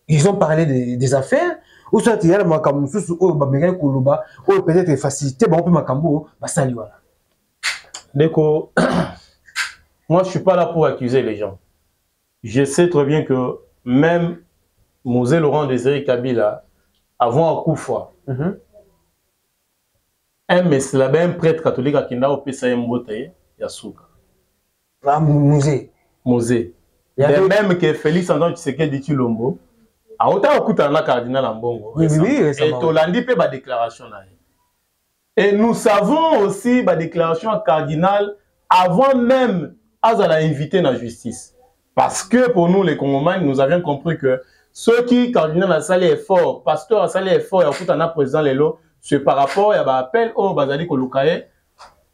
Speaker 2: ils ont parlé des affaires ou soit il y a le makambo sous au baméré koloba ou peut-être facilité bon peu makambo basali voilà.
Speaker 3: Neko, moi je suis pas là pour accuser les gens. Je sais très bien que même Mosé Laurent Désiré Kabila avant Akoufa un prêtre catholique qui n'a pas fait un mbote Yasuka.
Speaker 2: Ah, Mosé.
Speaker 3: Même que Félix Antoine Tshisekedi Tshilombo, a autant écouté un cardinal Ambongo.
Speaker 2: Oui,
Speaker 3: et Tolandi fait ma déclaration là. Et nous savons aussi ma déclaration à cardinal avant même Azala invité la justice. Parce que pour nous les Congolais, nous avions compris que ceux qui cardinal a salé effort, pasteur a salé effort, et écouté un président Lelo. C'est par rapport à l'appel au Bazali Kolukaye,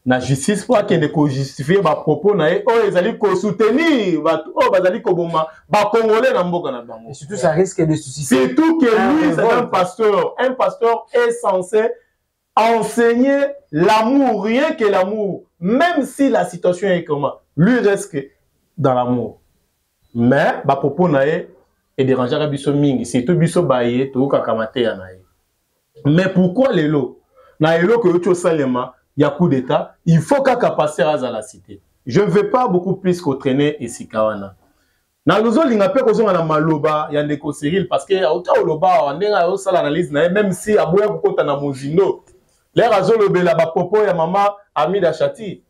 Speaker 3: la justice pour qu'il ne justifie les propos, ils allaient soutenir, Bazali Koboma, Congolais dans Mboka.
Speaker 2: Et surtout, ça risque de susciter.
Speaker 3: Surtout que lui, c'est un pasteur. Un pasteur est censé enseigner l'amour, rien que l'amour, même si la situation est comment. Lui reste dans l'amour. Mais, propos est dérangé à Bisso Mingi, surtout Bisso Baye, tout Kakamate Yanaye. Mais pourquoi les lots? Na elo que tu salema, il y a coup d'état, il faut qu'à passer à la cité. Je ne vais pas beaucoup plus qu'entraîner ici Kawana. Na lozo lingape kozo na maloba ya ndeko Cyril parce que autant oloba on ndenga yo sala analyse na même si aboya kokota na mozindo. Les razo lobela ba popo ya mama Amida Chati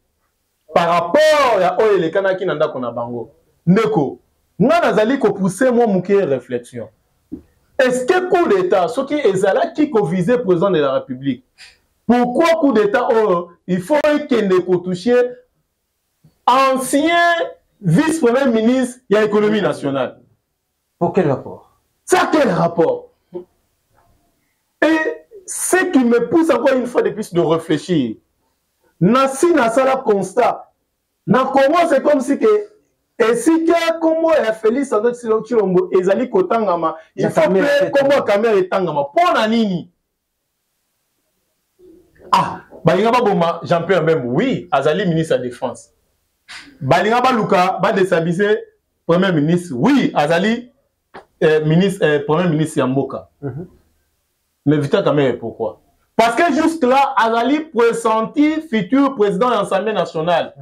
Speaker 3: par rapport ya oyele kanaki na ndako na bango. Ndeko, nga nazali ko pousser moi muke réflexion. Est-ce que coup d'État, ce qui est là qui visait le président de la République, pourquoi coup d'État, il faut qu'il ne touche ancien vice-premier ministre de l'économie nationale?
Speaker 2: Pour quel rapport?
Speaker 3: Ça, quel rapport? Et ce qui me pousse encore une fois de plus de réfléchir, Nassi Nassala constat, comment c'est comme si que et si comment Félix Antoine Tshilombo ezali kotangama il faut que comment caméra etangama pona nini balinga baboma Jean-Pierre même oui azali ministre de la défense balinga baluka ba déstabiliser premier ministre oui azali premier ministre ya mboka mais vita caméra pourquoi parce que jusque là azali pressenti futur président de l'Assemblée nationale.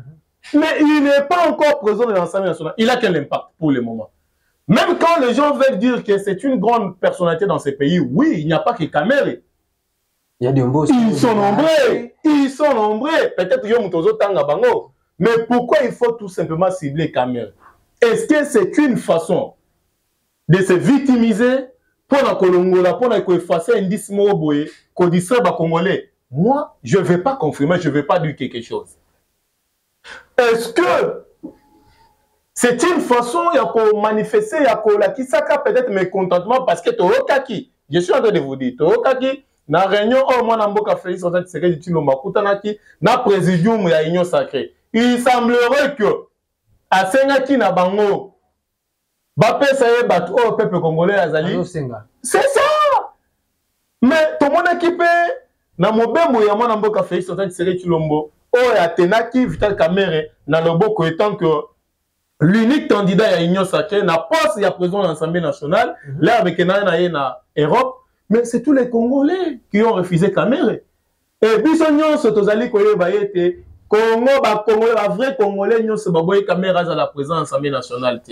Speaker 3: Mais il n'est pas encore président de l'Assemblée nationale. Il a quel impact pour le moment? Même quand les gens veulent dire que c'est une grande personnalité dans ces pays, oui, il n'y a pas que Kamere.
Speaker 2: Il y a des beaux.
Speaker 3: Ils sont nombreux. Ils sont nombreux. Peut-être qu'ils ont Tanga Bango. Mais pourquoi il faut tout simplement cibler Kamere? Est-ce que c'est une façon de se victimiser pour la Colongola, pour effacer un indice Moboye, qu'on distrait les Congolais? Moi, je ne vais pas confirmer, je ne vais pas dire quelque chose. Est-ce que C'est une façon de manifester, qui peut-être mécontentement parce que Tookaki, je suis en train de vous dire, Tookaki, na réunion, moi, Namboka Félix, en fait, c'est que tu na présidium, il y a union sacrée. Il semblerait que, à Sengaki, na bango, Bapé, ça y est, bateau, au peuple congolais, Azali. C'est ça! Mais, tout le monde équipé, na mobembo, ya moi, Namboka Félix, en fait, c'est que tu l'ombo. Oh, ya Tenaki, Vital Kamere, na loboko, étant que l'unique candidat à l'Union sacrée n'a pas si à présent l'Assemblée nationale, là avec na Europe, mais c'est tous les Congolais qui ont refusé Kamere. Et puis son se tozali koye bayete Congo ba Congolais ba vrai Congolais nyon se baboye Kamere à la présence de l'Assemblée nationale.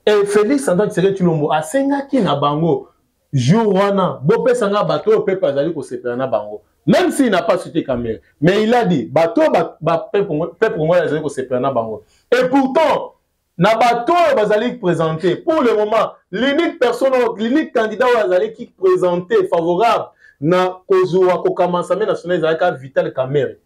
Speaker 3: Et Félix Antoine Tshisekedi Tshilombo a sengaki na bango jour wana bo pesanga bato peuple azali ko sepela na bango. Même s'il n'a pas cité Kamere, mais il a dit bateau peuple congolais azali ko sepela na bango. Et pourtant, na bateau bazali présenté pour le moment l'unique personne, l'unique candidat bazali qui présenté favorable na kozwa ko Assemblée nationale ezalaka Vital Kamere.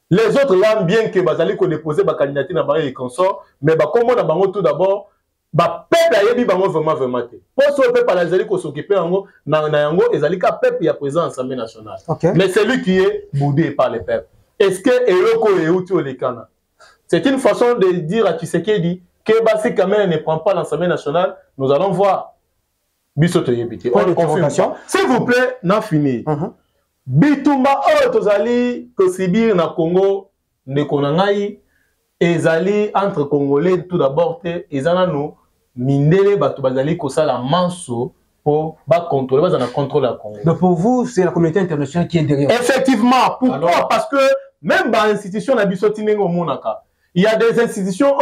Speaker 3: Les autres là bien que bazali ko déposer ba candidature na bango et consort, mais ba comment na bango tout d'abord ba peuple ayebi bango vraiment te. Pour ce peuple azali ko s'occuper yango na yango ezali ka peuple ya présent à l'Assemblée nationale. Okay. Mais c'est lui qui est boudé par le peuple. Est-ce que eloko euti olekana? C'est une façon de dire à Tshisekedi que Bassi Kamere ne prend pas l'Assemblée nationale. Nous allons voir. Bisoto yebiti. S'il vous plaît, n'a fini. Bitumba tozali kosibir na Congo ne konangai ezali entre Congolais tout d'abord te ezana no mindele batu bazali kosala manso pour contrôler la contrôle la Congo.
Speaker 2: Donc pour vous, c'est la communauté internationale qui est derrière.
Speaker 3: Effectivement. Pourquoi? Alors, parce que même dans l'institution na bisotine ngo monaka. Il y a des institutions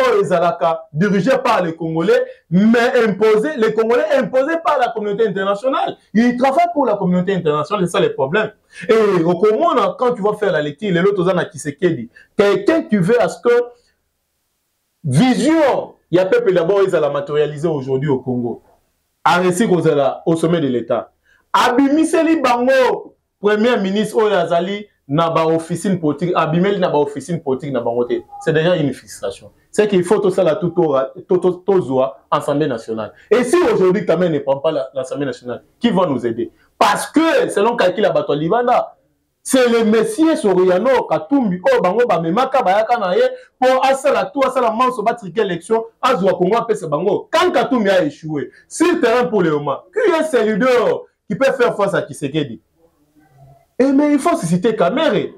Speaker 3: dirigées par les Congolais, mais imposées, les Congolais imposés par la communauté internationale. Ils travaillent pour la communauté internationale, c'est ça le problème. Et au Congo, quand tu vas faire la lecture, les autres ont Tshisekedi, quelqu'un qui veut à ce que vision, il y a peuple d'abord, ils allaient matérialiser aujourd'hui au Congo. En récit au sommet de l'État. Abimiseli Bango, premier ministre Oyazali, na ba officine politique abimeli na ba officine politique na bangote, c'est déjà une frustration. C'est qu'il faut tout ça la tout Assemblée nationale. Et si aujourd'hui Kamere ne prend pas l'Assemblée nationale, qui va nous aider? Parce que selon calcul la bato Livanda, c'est le Messier Soriano Katumbi oh bango ba memaka bayaka na ye pour asala tout asala manso ba triquer élection azwa Congo pesa bango. Quand Katumbi a échoué, sur le terrain pour le moment, qui est ce leader qui peut faire face à Tshisekedi? Et mais il faut citer Kamere.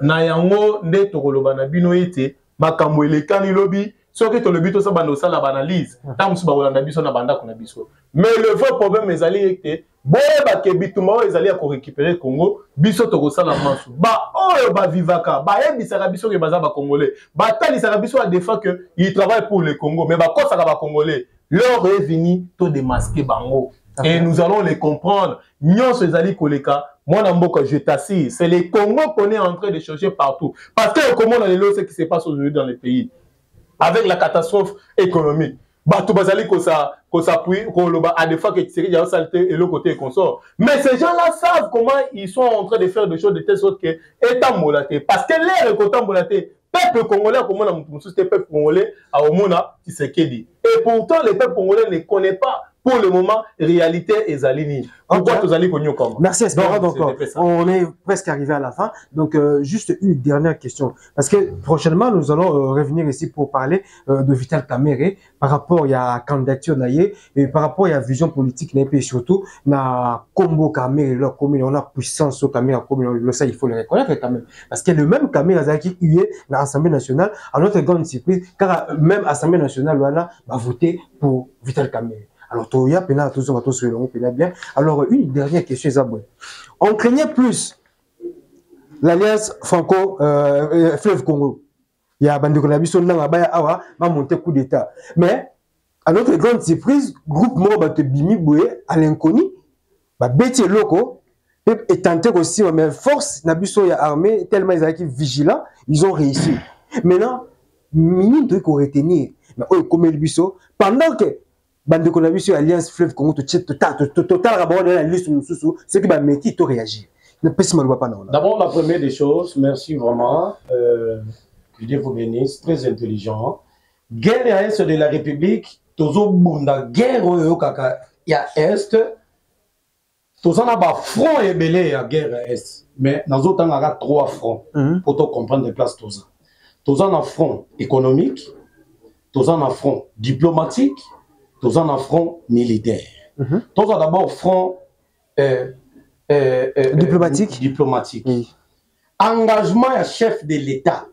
Speaker 3: Na yango nde tokoloba na bino ete makambo elekani lobi soki to lobi to sa bando sala banalise ta musu ba olanda biso na banda kuna biso. Mais le vrai problème ezali ete boyeba ke bituma ezali ko récupérer Congo biso toko sala mansu. Ba oyo ba vivaka ba yebisaka biso ke baza ba congolais. Ba talisaka biso a défaut que ils travaillent pour le Congo mais ba kosaka ba congolais. Leur est venu to démasquer bango. Et nous allons les comprendre. Nyonso ezali koleka. Moi, je t'assure, c'est les Congo qu'on est en train de chercher partout. Parce que comment on a les ce qui se passe aujourd'hui dans les pays, avec la catastrophe économique. Batou bazali ko s'appuie, à des fois que Tshisekedi a saleté et le côté consort. Mais ces gens-là savent comment ils sont en train de faire des choses de telle sorte que étant molaté. Parce que l'air est autant molaté. Peuple congolais, comme on a c'était peuple congolais, à Omona Tshisekedi. Et pourtant, le peuple congolais ne connaît pas. Pour le moment, réalité est alignée.
Speaker 2: Merci Espérant. Donc, on est presque arrivé à la fin. Donc, juste une dernière question. Parce que prochainement, nous allons revenir ici pour parler de Vital Kamere par rapport à la candidature naïe et par rapport à la vision politique naïe et surtout na combo Kamere, leur commune, on a puissance au Kamere, commune, ça il faut le reconnaître quand même. Parce que le même Kamere qui est dans l'Assemblée nationale, à notre grande surprise, car même l'Assemblée nationale va voter pour Vital Kamere. Alors, bien. Alors, une dernière question, Isabelle. On craignait plus l'alliance Franco-Fleuve Congo. Il y a Bandeko Nabiso Nangabaya Awa, va monter coup d'État. Mais, à notre grande surprise, groupe Moro Bimi Boué, à l'inconnu, Béti Loco, et tenté aussi, mais force Nabiso y a armé, tellement ils étaient vigilants, ils ont réussi. Maintenant, minime truc qu'on retenir, comme le Bisso, pendant que Bandeko na biso alliance Fleuve Congo total rabon la liste mususu c'est que ba meti to réagir. Ne peut pas pas non.
Speaker 1: D'abord la première des choses, merci vraiment que Dieu vous bénisse, très intelligent. guerre ya est de la République tozo bunda guerre oyo kaka ya est tozo na ba front ebele ya guerre ya est mais nazo tanga 3 fronts pour to comprendre les places tozo na front économique tozo na front diplomatique tozo na front militaire tozo d'abord front diplomatique. Engagement ya chef de l'État.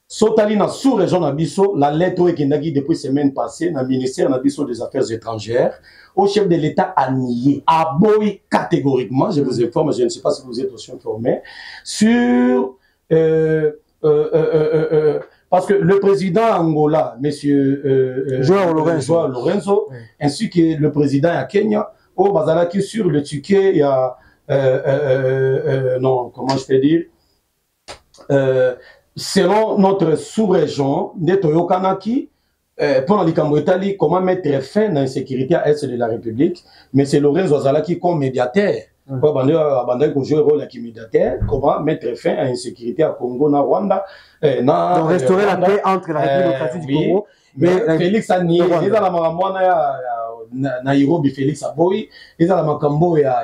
Speaker 1: Sotali na sous-région Nabiso, la lettre qui n'a depuis semaine passée, dans le ministère Nabiso des Affaires étrangères, au chef de l'État a nié, a boy catégoriquement, je vous informe, je ne sais pas si vous êtes aussi informé, sur parce que le président Angola, monsieur Joao Lorenzo, ainsi que le président à Kenya, au Bazalaki sur le ticket, il y a non, comment je peux dire, selon notre sous-région, Netoyo Kanaki, pour l'Ikambo-Italie, comment mettre fin à l'insécurité à l'est de la République, mais c'est Lorenzo Zalaki comme médiateur. Comment mettre fin à l'insécurité à Congo, na Rwanda,
Speaker 2: donc restaurer la paix entre la République du Congo.
Speaker 1: Mais Félix a nié, il y a la maramouana Nairobi, Félix Aboy, il y a la makambo ya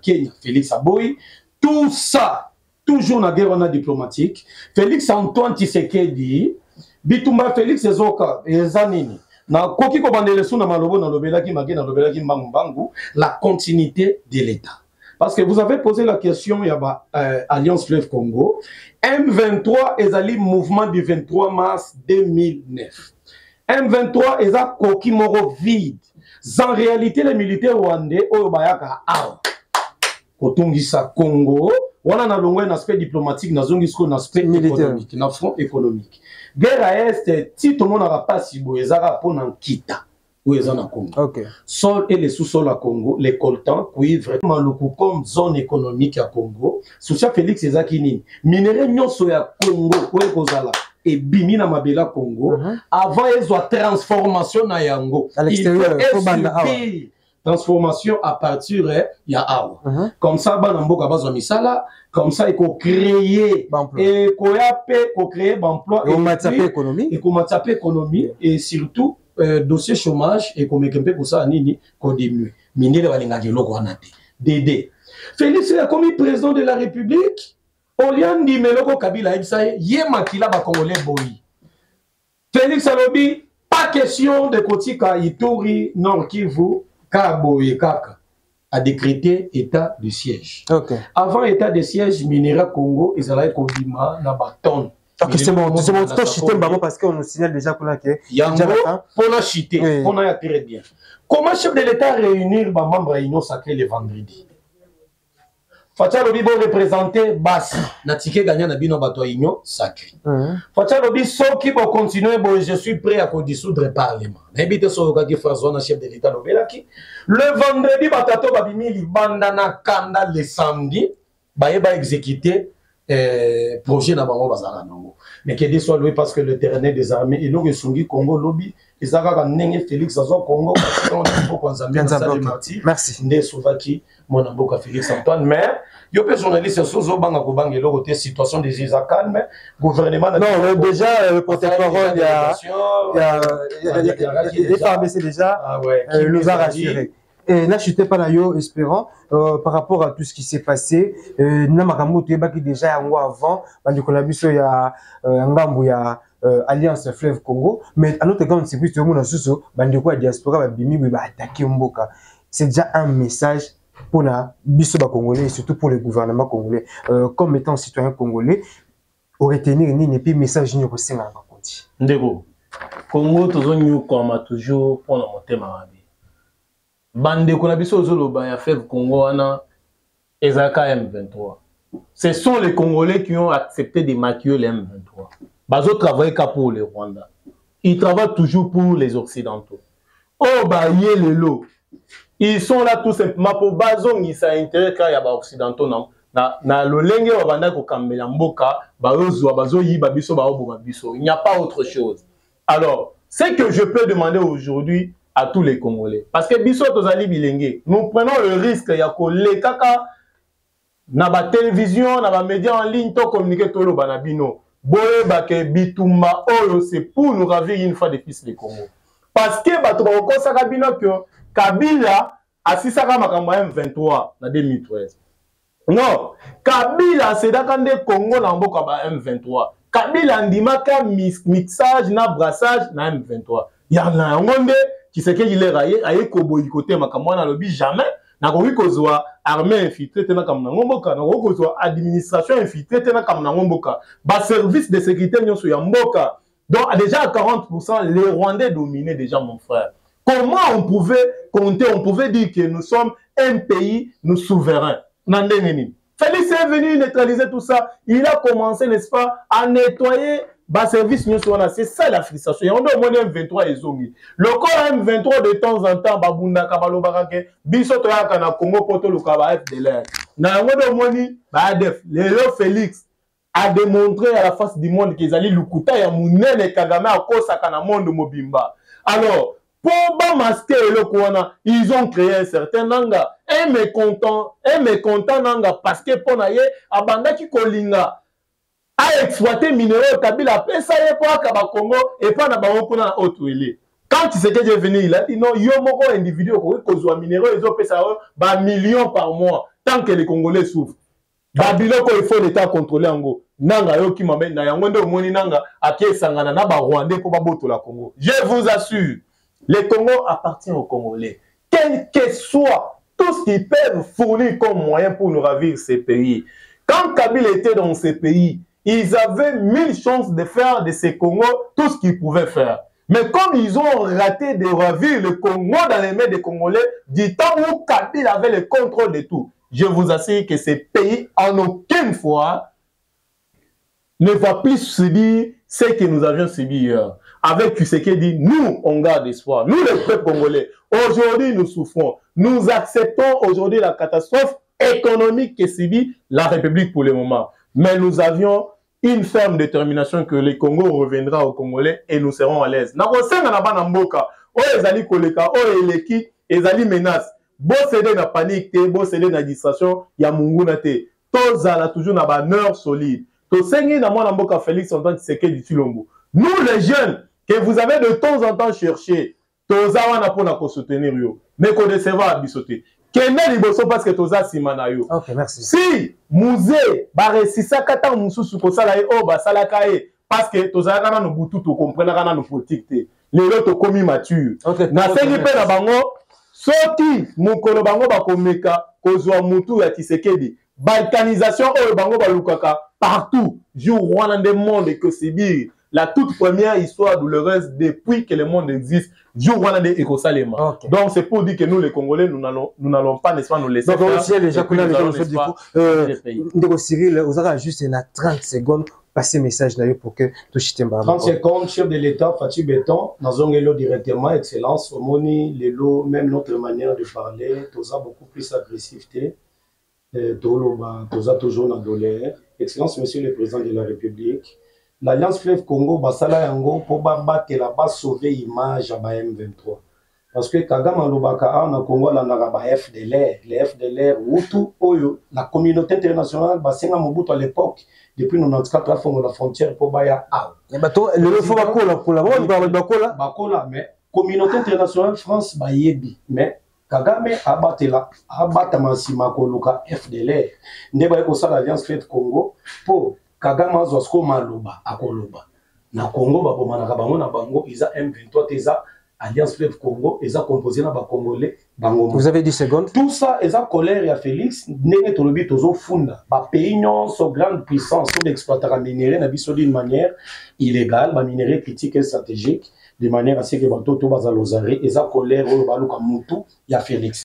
Speaker 1: Kenya, Félix Aboy, tout ça, toujours na guerre diplomatique. Félix Antoine Tshisekedi, Bitumba Félix Ezoka, Ezanini, na koki ko bandele suna malobo na lobelaki magena lobelaki mbambangu, la continuité de l'État. Parce que vous avez posé la question, il y a Alliance Fleuve Congo, M23 ezali mouvement du 23 mars 2009. M23 est un coquille moro vide. En réalité, les militaires rwandais, au Bayaka, Kotungisa Congo, on a un aspect diplomatique, un aspect économique, un front économique. Guerre à Est, si tout le monde n'a pas si beau, ils ont pour un kita. Où ils ont Congo.
Speaker 2: Okay.
Speaker 1: Sol et les sous-sols à Congo, les coltans, cuivre, maluku comme zone économique à Congo. Soucia Félix Ezakini, minerai nyoso ya Congo, où est Kozala. Et bimi na mabela Congo, avant ils ont transformation na yango.
Speaker 2: À l'extérieur,
Speaker 1: transformation à partir ya awa. Comme ça, banamboka bazo misala, comme ça il faut créer et créer emploi
Speaker 2: et matière
Speaker 1: économie et surtout dossier chômage et comme ekempe pour ça nini ko diminuer. Minere balinga loko wana te. Dédé. Félix est comme président de la République. Oliandi Meloko Kabila Ibsaye, Yemakila Bakongolais Boyi. Félix Alobi, pas question de Kotika Ituri, Nord Kivu, Kaboye Kaka, a décrété état de siège.
Speaker 2: Okay.
Speaker 1: Avant état de siège, Minera Congo, ils allaient Kodima, Nabaton.
Speaker 2: Ok, c'est bon, toi, chité parce qu'on nous signale déjà qu'on a que.
Speaker 1: Yango, pour la chité, on a très bien. Comment chef de l'État réunir les membres à l'Union sacrée le vendredi? Fatia Lobi bon représenter Bassi, Natike gagnant na bino bato union sacré. Fatia Lobi soki bon continuer bon je suis prêt à dissoudre le parlement. N'habite so ki François na chef de l'État Lobelaki. Le vendredi batato babimi libanda na kanda le samedi ba exécuter projet na bango bazala nango. Mais que dit soit loué parce que le terrain des armées et donc Sungi Congo lobby ezaka nenge Félix azo Congo parce qu'on faut qu'on s'amène ça de martyr.
Speaker 2: Merci.
Speaker 1: Ndé Souvaki mon amboka Félix Antoine mais yo pe journaliste sozo banga ko banga lo côté situation des îles calme gouvernement
Speaker 2: non déjà le porte-parole il y a des femmes c'est déjà nous a rassuré. Et là, je n'étais pas là, espérant, par rapport à tout ce qui s'est passé. Namakamu, tu es déjà un mois avant, il y a il y a Alliance Fleuve Congo. Mais à notre grande surprise, tout le monde a su que diaspora va attaquer Mboka. C'est déjà un message pour la biso congolais et surtout pour le gouvernement congolais. Comme étant citoyen congolais, au retenir ni puis message ni au sein de
Speaker 3: Ndego, Congo, toujours pour la montée marabi. Bande Konabiso Zoloba ya Fleuve Congo wana ezaka M23. Ce sont les Congolais qui ont accepté de maquiller les M23. Bazo travaille qu'à pour le Rwanda. Ils travaillent toujours pour les Occidentaux. Oh bah le lot. Ils sont là tout simplement pour bazo ni ça intérêt quand il y a Occidentaux na lolenge wa banda ko kambela mboka bazo bazo yiba biso ba oboma biso. Il n'y a pas autre chose. Alors, ce que je peux demander aujourd'hui à tous les Congolais. Parce que biso tozali bilenge, nous prenons le risque ya ko le kaka na ba télévision, na ba médias en ligne to communiquer to lo banabino. boyeba ke bitumba oyo c'est pour nous ravir une fois de plus le Congo. Parce que bato bakosaka bino que Kabila asisaka makambo ya M23 na 2013. Non, Kabila sedaka nde Congo na mboka ba M23. Kabila ndimaka mixage na brassage na M23. Ya na yango nde Tshisekedi le raye aye koboyi kote makambo na lobi jamais na koki kozwa armée infiltrée tena kam na mboka na koki kozwa administration infiltrée tena kam na mboka ba service de sécurité nyonso ya mboka. Donc déjà à 40% les Rwandais dominaient déjà mon frère. Comment on pouvait compter, on pouvait dire que nous sommes un pays, nous souverains. Félix est venu neutraliser tout ça. Il a commencé, n'est-ce pas, à nettoyer les services. C'est ça la frustration. On a M23 et Zongi. Le corps M23 de temps en temps, Babunda, Kabalo Barake, Bisoto Yakana, Congo, Poto, le Kaba FDLR. Na Moni, Badef, Léo Félix a démontré à la face du monde qu'ils allaient Lukuta et Mounene et Kagame à cause de monde Mobimba. Alors, pour masquer le Kouana, ils ont créé un certain nanga. Un mécontent nanga parce que pour naye, abanda qui kolinga a exploité minéraux Kabila pesa ye pour Kaba Congo et pas na bango pour na Otuele. Quand tu sais que j'ai venu, il a dit non, yo moko individu ko kozwa minéraux ils ont pesa ba millions par mois tant que les Congolais souffrent. Babiloko il faut l'état contrôler ango. Nanga yo ki mambe na yango ndo moni nanga akie sangana na ba Rwandais pour ba boto la Congo. Je vous assure, le Congo appartient aux Congolais. Quel que soit tout ce qu'ils peuvent fournir comme moyen pour nous ravir ces pays. Quand Kabila était dans ces pays, ils avaient 1000 chances de faire de ces Congos tout ce qu'ils pouvaient faire. Mais comme ils ont raté de ravir le Congo dans les mains des Congolais, du temps où Kabila avait le contrôle de tout, je vous assure que ces pays, en aucune fois, ne va plus subir ce que nous avions subi hier. Avec ce qui dit, nous, on garde espoir. Nous, les peuples congolais, aujourd'hui, nous souffrons. Nous acceptons aujourd'hui la catastrophe économique que subit la République pour le moment. Mais nous avions une ferme détermination que le Congo reviendra aux Congolais et nous serons à l'aise. Nous menace. Bon cédé na panique, bon cédé na distraction, ya munguna te. Tozala toujours na baneur solide. To sengi na mwana mboka Félix Antoine Tshisekedi Tshilombo. Nous les jeunes que vous avez de temps en temps cherché, toza wana pona ko soutenir yo. Mais ko décevoir bisoté. Kene liboso parce que toza simana yo.
Speaker 2: OK, merci.
Speaker 3: Si musée ba resisa kata mususu ko sala e o ba sala kae parce que toza kana no butu to comprendre kana no politique te. Lelo to komi mature. Na sengi pe na bango soki mukolo bango bakomeka kozwa mutu ya Tshisekedi. Balkanisation oyo bango balukaka partout. Jour wana de monde que Sibir, la toute première histoire douloureuse depuis que le monde existe. Jour wana de Ekosalema. Okay. Donc c'est pour dire que nous les Congolais nous n'allons pas n'est-ce pas nous laisser. Donc
Speaker 2: aussi les gens connaissent les choses du coup. Ndeko Cyril, vous avez juste 30 secondes passer message d'ailleurs pour que tout chite
Speaker 1: 30 secondes, chef de l'État, Fatih Béton, Nazongelo directement, excellence, Omoni, Lelo, même notre manière de parler, Toza beaucoup plus agressivité, Toza toujours dans douleur. Excellence, Monsieur le Président de la République, l'Alliance Fleuve Congo, Basala Yango, pour battre là-bas, sauver l'image à M23. Parce que Kagame Lobaka, na Congo, la Naraba FDLR, les FDLR, Hutu, Oyo, la communauté internationale, Basenga Mobutu à l'époque, depuis 94 la forme de la frontière pour Baya A.
Speaker 2: Le faut
Speaker 1: Bakola, mais communauté internationale France Bayebi, mais Kagame abatela, abatamansima Koluka FDLR, Ndeba Ekosa l'Alliance Fleuve Congo, pour Kagame Azosko Maloba, Akoloba. Na Congo, Bakomana Bango, na Bango, Isa M23, Teza, Alliance Fleuve Congo, ils ont composé dans les Congolais.
Speaker 2: Vous avez 10 secondes.
Speaker 1: Tout ça, ils ont colère et à Félix, n'est pas le tozo funda. Les pays sont grande puissance, sont d'exploiter la minerai, d'une manière illégale, la minerai critique et stratégique, de manière à ce que les bateaux soient à l'osaré, ils ont colère au Balouka Moutou et à Félix.